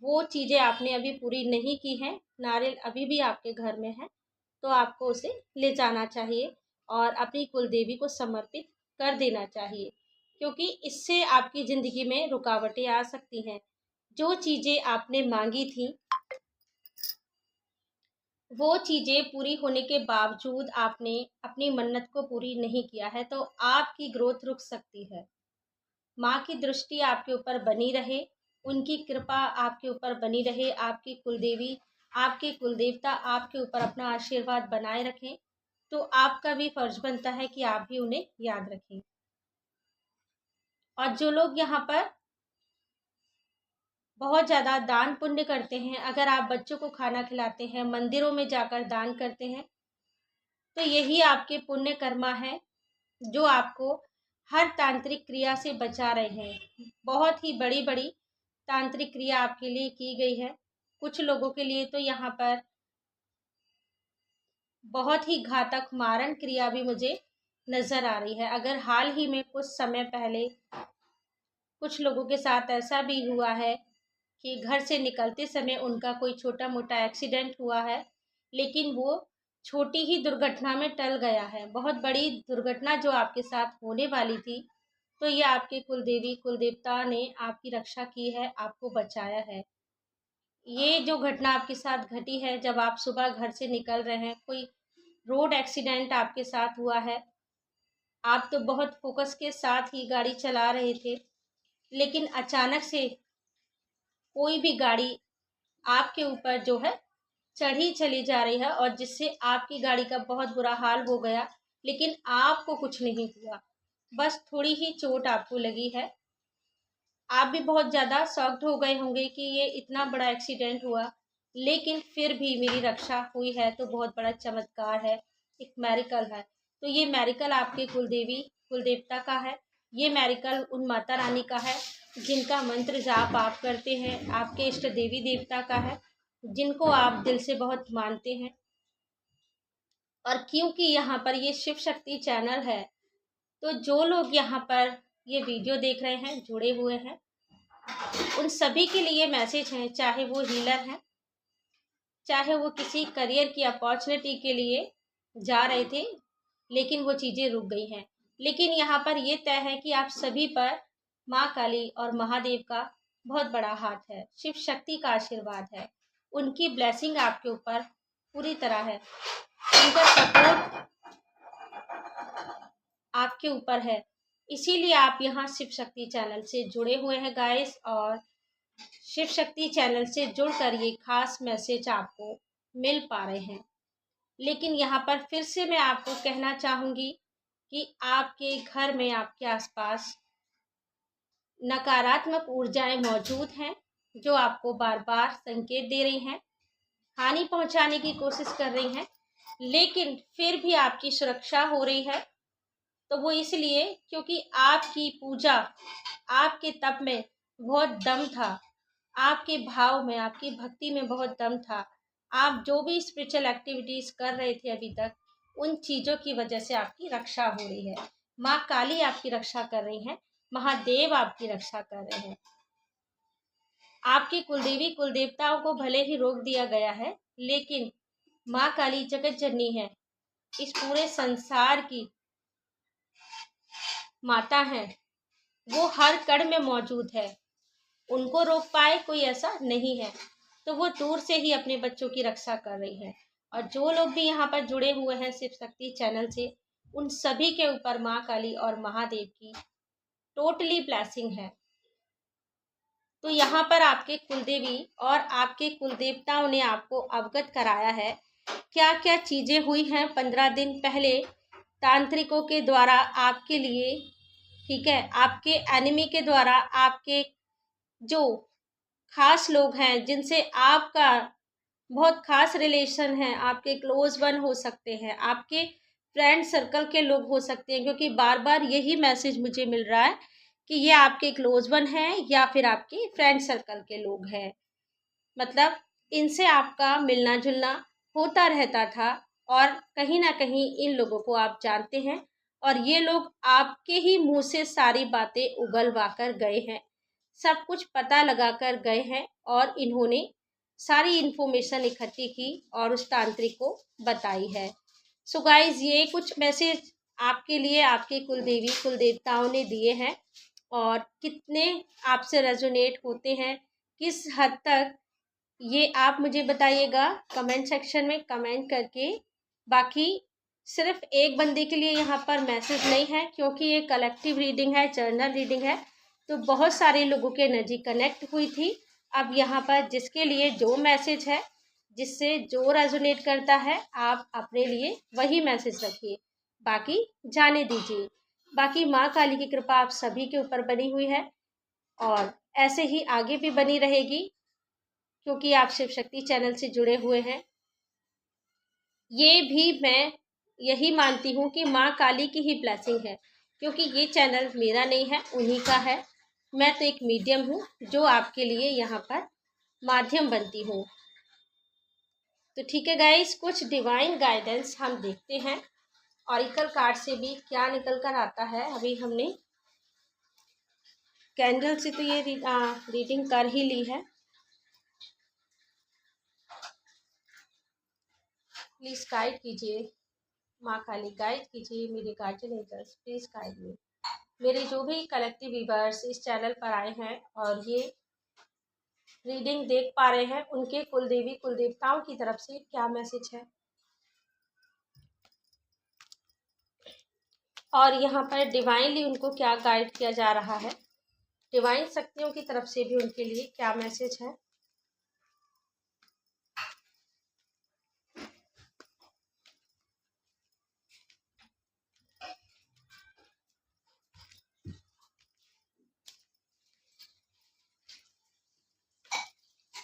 वो चीज़ें आपने अभी पूरी नहीं की हैं, नारियल अभी भी आपके घर में है, तो आपको उसे ले जाना चाहिए और अपनी कुलदेवी को समर्पित कर देना चाहिए, क्योंकि इससे आपकी ज़िंदगी में रुकावटें आ सकती हैं। जो चीज़ें आपने मांगी थी वो चीज़ें पूरी होने के बावजूद आपने अपनी मन्नत को पूरी नहीं किया है, तो आपकी ग्रोथ रुक सकती है। माँ की दृष्टि आपके ऊपर बनी रहे, उनकी कृपा आपके ऊपर बनी रहे, आपकी कुलदेवी आपके कुलदेवता आपके ऊपर अपना आशीर्वाद बनाए रखें, तो आपका भी फर्ज बनता है कि आप भी उन्हें याद रखें। और जो लोग यहाँ पर बहुत ज़्यादा दान पुण्य करते हैं, अगर आप बच्चों को खाना खिलाते हैं, मंदिरों में जाकर दान करते हैं, तो यही आपके पुण्य कर्मा है जो आपको हर तांत्रिक क्रिया से बचा रहे हैं। बहुत ही बड़ी बड़ी तांत्रिक क्रिया आपके लिए की गई है। कुछ लोगों के लिए तो यहाँ पर बहुत ही घातक मारण क्रिया भी मुझे नज़र आ रही है। अगर हाल ही में कुछ समय पहले कुछ लोगों के साथ ऐसा भी हुआ है कि घर से निकलते समय उनका कोई छोटा मोटा एक्सीडेंट हुआ है, लेकिन वो छोटी ही दुर्घटना में टल गया है। बहुत बड़ी दुर्घटना जो आपके साथ होने वाली थी, तो ये आपके कुलदेवी कुलदेवता ने आपकी रक्षा की है, आपको बचाया है। ये जो घटना आपके साथ घटी है, जब आप सुबह घर से निकल रहे हैं, कोई रोड एक्सीडेंट आपके साथ हुआ है। आप तो बहुत फोकस के साथ ही गाड़ी चला रहे थे, लेकिन अचानक से कोई भी गाड़ी आपके ऊपर जो है चढ़ी चली जा रही है, और जिससे आपकी गाड़ी का बहुत बुरा हाल हो गया, लेकिन आपको कुछ नहीं हुआ। बस थोड़ी ही चोट आपको लगी है। आप भी बहुत ज़्यादा शॉक्ड हो गए होंगे कि ये इतना बड़ा एक्सीडेंट हुआ, लेकिन फिर भी मेरी रक्षा हुई है, तो बहुत बड़ा चमत्कार है, एक मैरिकल है। तो ये मैरिकल आपके कुलदेवी कुलदेवता का है। ये मैरिकल उन माता रानी का है जिनका मंत्र जाप आप करते हैं, आपके इष्ट देवी देवता का है, जिनको आप दिल से बहुत मानते हैं। और क्योंकि यहाँ पर ये शिव शक्ति चैनल है, तो जो लोग यहाँ पर ये वीडियो देख रहे हैं, जुड़े हुए हैं, उन सभी के लिए मैसेज हैं, चाहे वो हीलर हैं, चाहे वो किसी करियर की अपॉर्चुनिटी के लिए जा रहे थे, लेकिन वो चीज़ें रुक गई हैं। लेकिन यहाँ पर ये तय है कि आप सभी पर माँ काली और महादेव का बहुत बड़ा हाथ है, शिव शक्ति का आशीर्वाद है, उनकी ब्लेसिंग आपके ऊपर पूरी तरह है, उनका सपोर्ट आपके ऊपर है। इसीलिए आप यहाँ शिव शक्ति चैनल से जुड़े हुए हैं गाइस, और शिव शक्ति चैनल से जुड़कर ये खास मैसेज आपको मिल पा रहे हैं। लेकिन यहाँ पर फिर से मैं आपको कहना चाहूँगी कि आपके घर में, आपके आसपास नकारात्मक ऊर्जाएं मौजूद हैं, जो आपको बार बार संकेत दे रही हैं, हानि पहुंचाने की कोशिश कर रही हैं, लेकिन फिर भी आपकी सुरक्षा हो रही है। तो वो इसलिए क्योंकि आपकी पूजा, आपके तप में बहुत दम था, आपके भाव में, आपकी भक्ति में बहुत दम था। आप जो भी स्पिरिचुअल एक्टिविटीज़ कर रहे थे अभी तक, उन चीज़ों की वजह से आपकी रक्षा हो रही है। माँ काली आपकी रक्षा कर रही हैं, महादेव आपकी रक्षा कर रहे हैं। आपकी कुलदेवी कुलदेवताओं को भले ही रोक दिया गया है, लेकिन माँ काली जगत जननी है, इस पूरे संसार की माता है, वो हर कण में मौजूद है। उनको रोक पाए कोई ऐसा नहीं है, तो वो दूर से ही अपने बच्चों की रक्षा कर रही है। और जो लोग भी यहाँ पर जुड़े हुए हैं शिव शक्ति चैनल से, उन सभी के ऊपर माँ काली और महादेव की टोटली ब्लेसिंग है। तो यहाँ पर आपके कुलदेवी और आपके कुलदेवताओं ने आपको अवगत कराया है क्या क्या चीज़ें हुई हैं 15 दिन पहले तांत्रिकों के द्वारा आपके लिए, ठीक है, आपके एनिमी के द्वारा, आपके जो खास लोग हैं जिनसे आपका बहुत खास रिलेशन है, आपके क्लोज वन हो सकते हैं, आपके फ्रेंड सर्कल के लोग हो सकते हैं, क्योंकि बार बार यही मैसेज मुझे मिल रहा है कि ये आपके क्लोज वन हैं या फिर आपके फ्रेंड सर्कल के लोग हैं। मतलब इनसे आपका मिलना जुलना होता रहता था, और कहीं ना कहीं इन लोगों को आप जानते हैं, और ये लोग आपके ही मुंह से सारी बातें उगलवा कर गए हैं, सब कुछ पता लगा कर गए हैं, और इन्होंने सारी इन्फॉर्मेशन इकट्ठी की और उस तांत्रिक को बताई है। सो गाइज, ये कुछ मैसेज आपके लिए आपके कुलदेवी कुलदेवताओं ने दिए हैं, और कितने आपसे रेजोनेट होते हैं, किस हद तक, ये आप मुझे बताइएगा कमेंट सेक्शन में कमेंट करके। बाकी सिर्फ एक बंदे के लिए यहाँ पर मैसेज नहीं है, क्योंकि ये कलेक्टिव रीडिंग है, जर्नल रीडिंग है, तो बहुत सारे लोगों के एनर्जी कनेक्ट हुई थी। अब यहाँ पर जिसके लिए जो मैसेज है, जिससे जो रेजोनेट करता है, आप अपने लिए वही मैसेज रखिए, बाकी जाने दीजिए। बाकी माँ काली की कृपा आप सभी के ऊपर बनी हुई है, और ऐसे ही आगे भी बनी रहेगी, क्योंकि आप शिव शक्ति चैनल से जुड़े हुए हैं। ये भी मैं यही मानती हूँ कि माँ काली की ही ब्लेसिंग है, क्योंकि ये चैनल मेरा नहीं है, उन्हीं का है। मैं तो एक मीडियम हूँ जो आपके लिए यहाँ पर माध्यम बनती हूँ। तो ठीक है गाइस, कुछ डिवाइन गाइडेंस हम देखते हैं ऑरिकल कार्ड से भी क्या निकल कर आता है। अभी हमने कैंडल से तो ये रीडिंग कर ही ली है, प्लीज़ गाइड कीजिए, माँ काली गाइड कीजिए मेरे guardian angels, please guide me. मेरे जो भी कलेक्टिव व्यूअर्स इस चैनल पर आए हैं और ये रीडिंग देख पा रहे हैं, उनके कुल देवी कुल देवताओं की तरफ से क्या मैसेज है, और यहाँ पर डिवाइनली उनको क्या गाइड किया जा रहा है, डिवाइन शक्तियों की तरफ से भी उनके लिए क्या मैसेज है।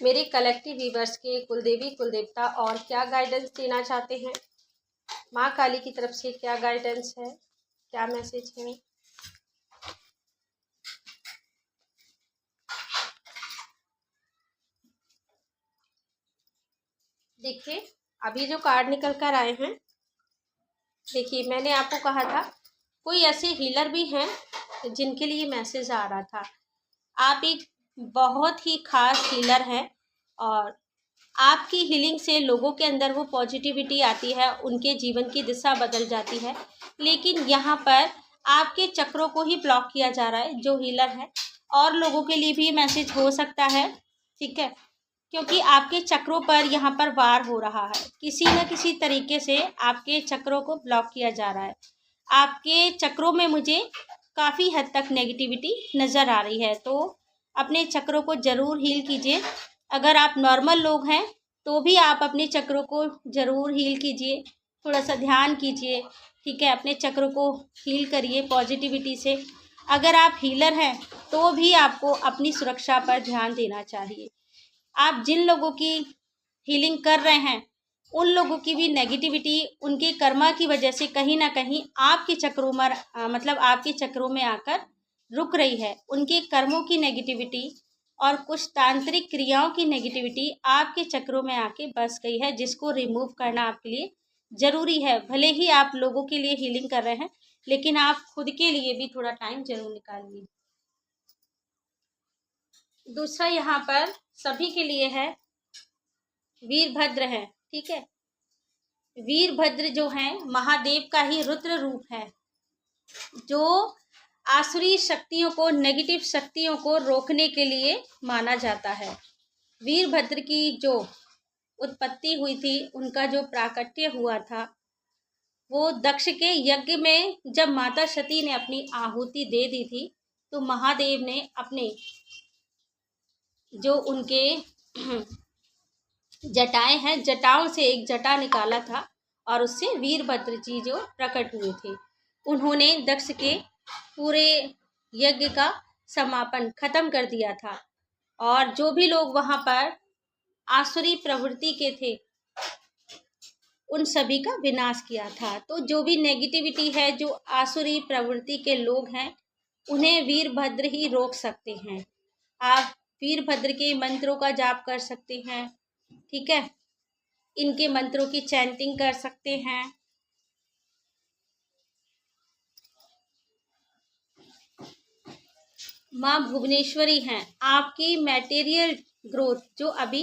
मेरे कलेक्टिव व्यूअर्स के कुलदेवी कुलदेवता और क्या गाइडेंस देना चाहते हैं, माँ काली की तरफ से क्या गाइडेंस है, क्या मैसेज है। देखिए अभी जो कार्ड निकल कर आए हैं, देखिए मैंने आपको कहा था कोई ऐसे हीलर भी हैं जिनके लिए मैसेज आ रहा था। आप एक बहुत ही खास हीलर हैं और आपकी हीलिंग से लोगों के अंदर वो पॉजिटिविटी आती है, उनके जीवन की दिशा बदल जाती है। लेकिन यहाँ पर आपके चक्रों को ही ब्लॉक किया जा रहा है जो हीलर है, और लोगों के लिए भी मैसेज हो सकता है, ठीक है, क्योंकि आपके चक्रों पर यहाँ पर वार हो रहा है, किसी न किसी तरीके से आपके चक्रों को ब्लॉक किया जा रहा है। आपके चक्रों में मुझे काफ़ी हद तक नेगेटिविटी नज़र आ रही है, तो अपने चक्रों को ज़रूर हील कीजिए। अगर आप नॉर्मल लोग हैं तो भी आप अपने चक्रों को ज़रूर हील कीजिए, थोड़ा सा ध्यान कीजिए, ठीक है, अपने चक्रों को हील करिए पॉजिटिविटी से। अगर आप हीलर हैं तो भी आपको अपनी सुरक्षा पर ध्यान देना चाहिए। आप जिन लोगों की हीलिंग कर रहे हैं उन लोगों की भी नेगेटिविटी उनके कर्मा की वजह से कहीं ना कहीं आपके चक्रों में मतलब आपके चक्रों में आकर रुक रही है। उनके कर्मों की नेगेटिविटी और कुछ तांत्रिक क्रियाओं की नेगेटिविटी आपके चक्रों में आके बस गई है, जिसको रिमूव करना आपके लिए ज़रूरी है। भले ही आप लोगों के लिए हीलिंग कर रहे हैं, लेकिन आप खुद के लिए भी थोड़ा टाइम जरूर निकालिए। दूसरा यहाँ पर सभी के लिए है, वीरभद्र है, ठीक है। वीरभद्र जो हैं महादेव का ही रुद्र रूप है, जो आसुरी शक्तियों को, नेगेटिव शक्तियों को रोकने के लिए माना जाता है। वीरभद्र की जो उत्पत्ति हुई थी, उनका जो प्राकट्य हुआ था, वो दक्ष के यज्ञ में जब माता सती ने अपनी आहुति दे दी थी, तो महादेव ने अपने जो उनके जटाएं हैं, जटाओं से एक जटा निकाला था और उससे वीरभद्र जी जो प्रकट हुए थे, उन्होंने दक्ष के पूरे यज्ञ का समापन खत्म कर दिया था। और जो भी लोग वहां पर आसुरी प्रवृत्ति के थे उन सभी का विनाश किया था। तो जो भी नेगेटिविटी है, जो आसुरी प्रवृत्ति के लोग हैं, उन्हें वीरभद्र ही रोक सकते हैं। आप वीरभद्र के मंत्रों का जाप कर सकते हैं, ठीक है, इनके मंत्रों की चैंटिंग कर सकते हैं। माँ भुवनेश्वरी हैं, आपकी मटेरियल ग्रोथ जो अभी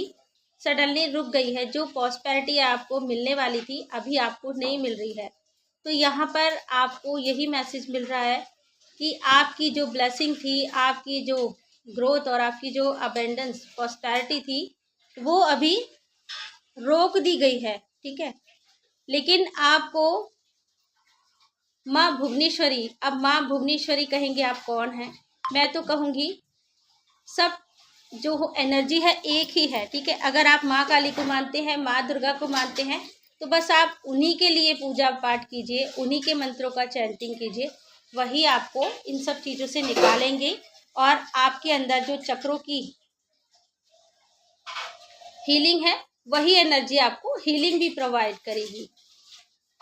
सडनली रुक गई है, जो प्रॉस्पेरिटी आपको मिलने वाली थी अभी आपको नहीं मिल रही है, तो यहाँ पर आपको यही मैसेज मिल रहा है कि आपकी जो ब्लेसिंग थी, आपकी जो ग्रोथ और आपकी जो अबेंडेंस प्रॉस्पेरिटी थी, वो अभी रोक दी गई है, ठीक है। लेकिन आपको माँ भुवनेश्वरी, अब माँ भुवनेश्वरी कहेंगे आप कौन है, मैं तो कहूँगी सब जो एनर्जी है एक ही है, ठीक है। अगर आप माँ काली को मानते हैं, माँ दुर्गा को मानते हैं, तो बस आप उन्हीं के लिए पूजा पाठ कीजिए, उन्हीं के मंत्रों का चैंटिंग कीजिए, वही आपको इन सब चीज़ों से निकालेंगे और आपके अंदर जो चक्रों की हीलिंग है, वही एनर्जी आपको हीलिंग भी प्रोवाइड करेगी।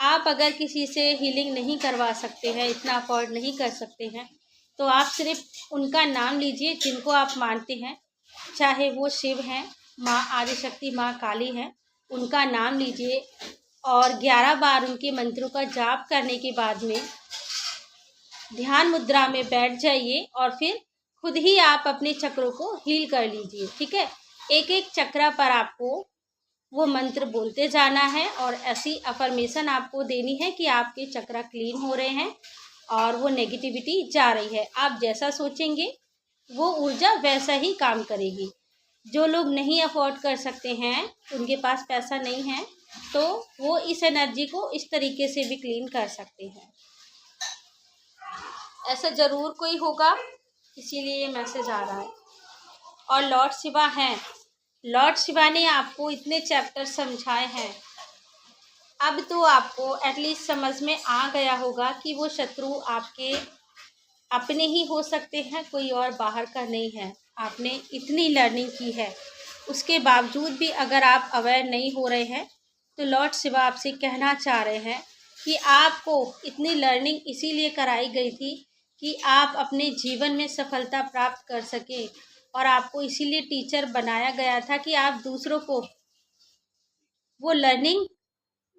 आप अगर किसी से हीलिंग नहीं करवा सकते हैं, इतना अफोर्ड नहीं कर सकते हैं, तो आप सिर्फ उनका नाम लीजिए जिनको आप मानते हैं, चाहे वो शिव हैं, माँ आदिशक्ति, माँ काली हैं, उनका नाम लीजिए और 11 बार उनके मंत्रों का जाप करने के बाद में ध्यान मुद्रा में बैठ जाइए और फिर खुद ही आप अपने चक्रों को हील कर लीजिए, ठीक है। एक एक चक्र पर आपको वो मंत्र बोलते जाना है और ऐसी अफर्मेशन आपको देनी है कि आपके चक्र क्लीन हो रहे हैं और वो नेगेटिविटी जा रही है। आप जैसा सोचेंगे वो ऊर्जा वैसा ही काम करेगी। जो लोग नहीं अफोर्ड कर सकते हैं, उनके पास पैसा नहीं है, तो वो इस एनर्जी को इस तरीके से भी क्लीन कर सकते हैं। ऐसा ज़रूर कोई होगा, इसीलिए ये मैसेज आ रहा है। और लॉर्ड शिवा हैं, लॉर्ड शिवा ने आपको इतने चैप्टर समझाए हैं, अब तो आपको एटलीस्ट समझ में आ गया होगा कि वो शत्रु आपके अपने ही हो सकते हैं, कोई और बाहर का नहीं है। आपने इतनी लर्निंग की है, उसके बावजूद भी अगर आप अवेयर नहीं हो रहे हैं, तो लॉर्ड शिवा आपसे कहना चाह रहे हैं कि आपको इतनी लर्निंग इसीलिए कराई गई थी कि आप अपने जीवन में सफलता प्राप्त कर सकें, और आपको इसीलिए टीचर बनाया गया था कि आप दूसरों को वो लर्निंग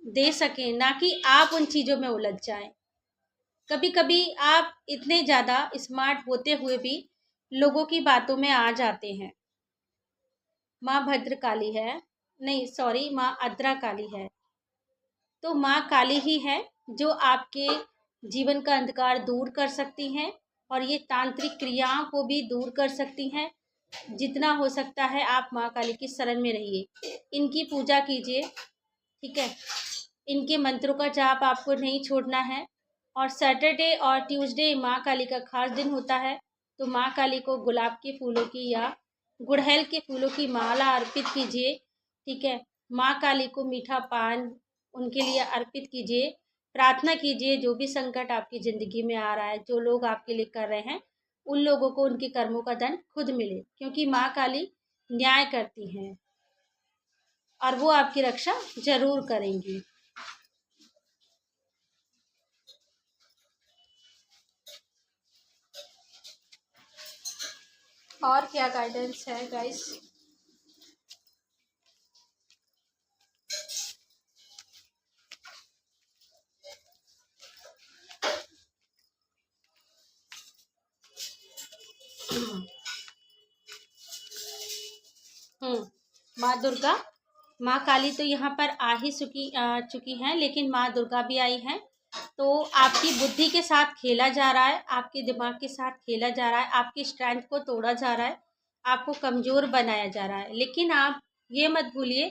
दे सकें, ना कि आप उन चीज़ों में उलझ जाएं। कभी कभी आप इतने ज़्यादा स्मार्ट होते हुए भी लोगों की बातों में आ जाते हैं। माँ भद्रकाली है, नहीं सॉरी, माँ अद्रा काली है। तो माँ काली ही है जो आपके जीवन का अंधकार दूर कर सकती हैं, और ये तांत्रिक क्रियाओं को भी दूर कर सकती हैं। जितना हो सकता है आप माँ काली की शरण में रहिए, इनकी पूजा कीजिए, ठीक है। इनके मंत्रों का जाप आपको नहीं छोड़ना है। और सैटरडे और ट्यूसडे माँ काली का खास दिन होता है, तो माँ काली को गुलाब के फूलों की या गुड़हल के फूलों की माला अर्पित कीजिए, ठीक है। माँ काली को मीठा पान उनके लिए अर्पित कीजिए। प्रार्थना कीजिए जो भी संकट आपकी ज़िंदगी में आ रहा है, जो लोग आपके लिए कर रहे हैं, उन लोगों को उनके कर्मों का दंड खुद मिले, क्योंकि माँ काली न्याय करती हैं और वो आपकी रक्षा जरूर करेंगी। और क्या गाइडेंस है गाइस? माँ दुर्गा, माँ काली तो यहाँ पर आ ही चुकी हैं, लेकिन माँ दुर्गा भी आई हैं। तो आपकी बुद्धि के साथ खेला जा रहा है, आपके दिमाग के साथ खेला जा रहा है, आपकी स्ट्रेंथ को तोड़ा जा रहा है, आपको कमज़ोर बनाया जा रहा है। लेकिन आप ये मत भूलिए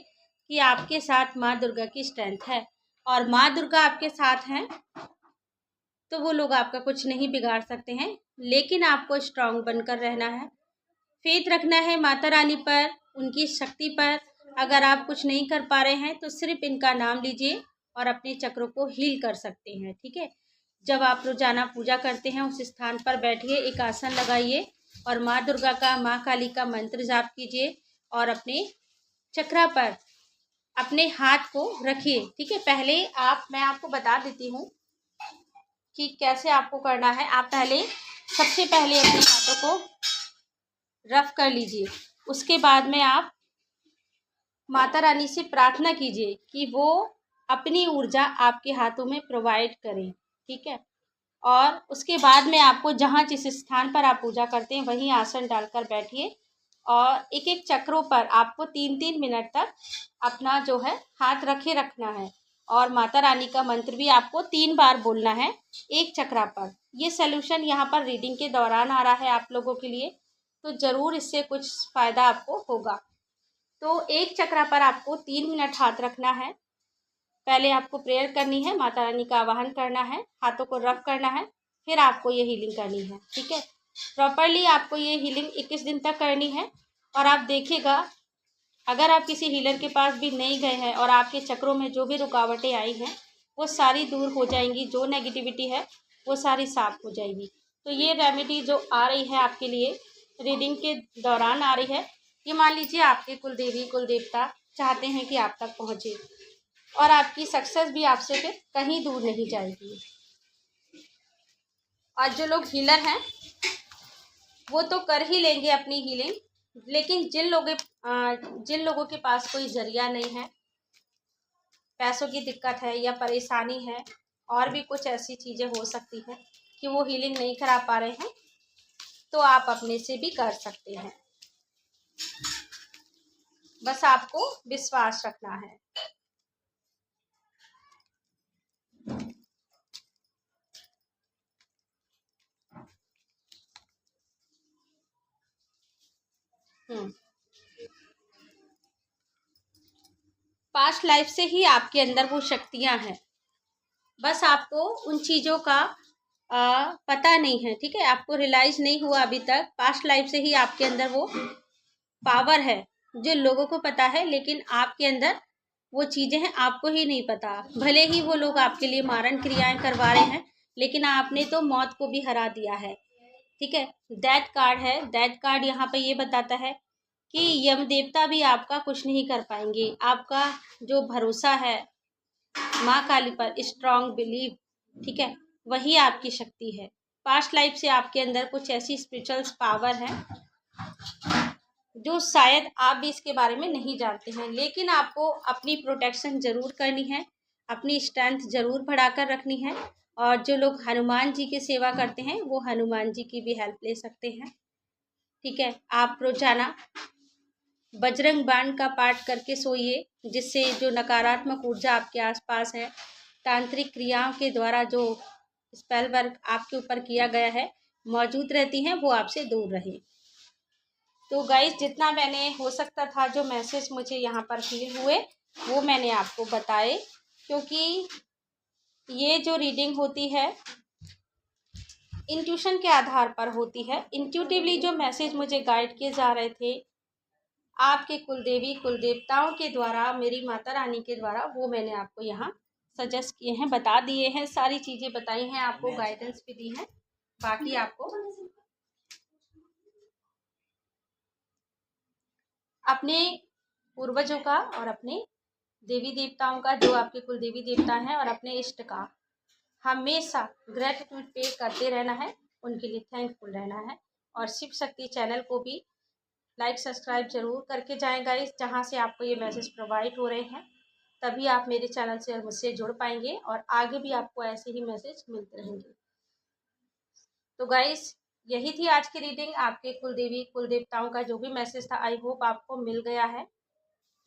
कि आपके साथ माँ दुर्गा की स्ट्रेंथ है, और माँ दुर्गा आपके साथ हैं तो वो लोग आपका कुछ नहीं बिगाड़ सकते हैं। लेकिन आपको स्ट्रांग बनकर रहना है, फेथ रखना है माता रानी पर, उनकी शक्ति पर। अगर आप कुछ नहीं कर पा रहे हैं तो सिर्फ इनका नाम लीजिए और अपने चक्रों को हील कर सकते हैं, ठीक है। जब आप रोजाना पूजा करते हैं, उस स्थान पर बैठिए, एक आसन लगाइए और माँ दुर्गा का, माँ काली का मंत्र जाप कीजिए और अपने चक्रा पर अपने हाथ को रखिए, ठीक है। पहले मैं आपको बता देती हूँ कि कैसे आपको करना है। आप सबसे पहले अपने हाथों को रफ कर लीजिए। उसके बाद में आप माता रानी से प्रार्थना कीजिए कि वो अपनी ऊर्जा आपके हाथों में प्रोवाइड करें, ठीक है। और उसके बाद में आपको जहाँ जिस स्थान पर आप पूजा करते हैं वहीं आसन डालकर बैठिए, और एक एक चक्रों पर आपको 3-3 मिनट तक अपना जो है हाथ रखना है, और माता रानी का मंत्र भी आपको 3 बार बोलना है एक चक्रा पर। ये सलूशन यहाँ पर रीडिंग के दौरान आ रहा है आप लोगों के लिए, तो ज़रूर इससे कुछ फ़ायदा आपको होगा। तो एक चक्रा पर आपको 3 मिनट हाथ रखना है। पहले आपको प्रेयर करनी है, माता रानी का आवाहन करना है, हाथों को रफ करना है, फिर आपको ये हीलिंग करनी है, ठीक है। प्रॉपरली आपको ये हीलिंग 21 दिन तक करनी है। और आप देखिएगा, अगर आप किसी हीलर के पास भी नहीं गए हैं और आपके चक्रों में जो भी रुकावटें आई हैं वो सारी दूर हो जाएंगी, जो नेगेटिविटी है वो सारी साफ हो जाएगी। तो ये रेमेडी जो आ रही है आपके लिए रीडिंग के दौरान आ रही है, ये मान लीजिए आपके कुलदेवी कुलदेवता चाहते हैं कि आप तक पहुँचे, और आपकी सक्सेस भी आपसे फिर कहीं दूर नहीं जाएगी। और जो लोग हीलर हैं वो तो कर ही लेंगे अपनी हीलिंग, लेकिन जिन लोगों के पास कोई जरिया नहीं है, पैसों की दिक्कत है या परेशानी है, और भी कुछ ऐसी चीज़ें हो सकती हैं कि वो हीलिंग नहीं करा पा रहे हैं, तो आप अपने से भी कर सकते हैं। बस आपको विश्वास रखना है। पास्ट लाइफ से ही आपके अंदर वो शक्तियां हैं, बस आपको उन चीज़ों का पता नहीं है, ठीक है, आपको रियलाइज नहीं हुआ अभी तक। पास्ट लाइफ से ही आपके अंदर वो पावर है जो लोगों को पता है, लेकिन आपके अंदर वो चीज़ें हैं, आपको ही नहीं पता। भले ही वो लोग आपके लिए मारण क्रियाएं करवा रहे हैं, लेकिन आपने तो मौत को भी हरा दिया है, ठीक है। दैट कार्ड है, दैट कार्ड यहाँ पे ये बताता है कि यम देवता भी आपका कुछ नहीं कर पाएंगे। आपका जो भरोसा है माँ काली पर, स्ट्रॉन्ग बिलीव, ठीक है, वही आपकी शक्ति है। पास्ट लाइफ से आपके अंदर कुछ ऐसी स्पिरिचुअल पावर है जो शायद आप भी इसके बारे में नहीं जानते हैं, लेकिन आपको अपनी प्रोटेक्शन जरूर करनी है, अपनी स्ट्रेंथ जरूर बढ़ाकर रखनी है। और जो लोग हनुमान जी की सेवा करते हैं वो हनुमान जी की भी हेल्प ले सकते हैं, ठीक है। आप रोजाना बजरंग बाण का पाठ करके सोइए, जिससे जो नकारात्मक ऊर्जा आपके आसपास है, तांत्रिक क्रियाओं के द्वारा जो स्पेल वर्क आपके ऊपर किया गया है मौजूद रहती हैं, वो आपसे दूर रहे। तो गाइस, जितना मैंने हो सकता था जो मैसेज मुझे यहाँ पर फील हुए वो मैंने आपको बताए, क्योंकि ये जो रीडिंग होती है इंट्यूशन के आधार पर होती है। इंट्यूटिवली जो मैसेज मुझे गाइड किए जा रहे थे आपके कुलदेवी कुल देवताओं के द्वारा, मेरी माता रानी के द्वारा, वो मैंने आपको यहाँ सजेस्ट किए हैं, बता दिए हैं, सारी चीज़ें बताई हैं, आपको गाइडेंस भी दी है। बाकी आपको अपने पूर्वजों का और अपने देवी देवताओं का, जो आपके कुल देवी देवता हैं, और अपने इष्ट का हमेशा ग्रेटिट्यूड पे करते रहना है, उनके लिए थैंकफुल रहना है। और शिव शक्ति चैनल को भी लाइक सब्सक्राइब जरूर करके जाएं गाइस, जहां से आपको ये मैसेज प्रोवाइड हो रहे हैं, तभी आप मेरे चैनल से और मुझसे जुड़ पाएंगे और आगे भी आपको ऐसे ही मैसेज मिलते रहेंगे। तो गाइस, यही थी आज की रीडिंग। आपके कुलदेवी कुल देवताओं का जो भी मैसेज था, आई होप आपको मिल गया है।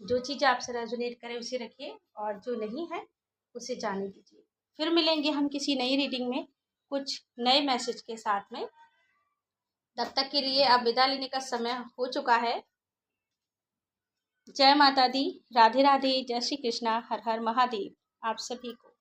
जो चीज़ आपसे रेजोनेट करे उसे रखिए, और जो नहीं है उसे जाने दीजिए। फिर मिलेंगे हम किसी नई रीडिंग में कुछ नए मैसेज के साथ में। तब तक के लिए अब विदा लेने का समय हो चुका है। जय माता दी, राधे राधे, जय श्री कृष्णा, हर हर महादेव आप सभी को।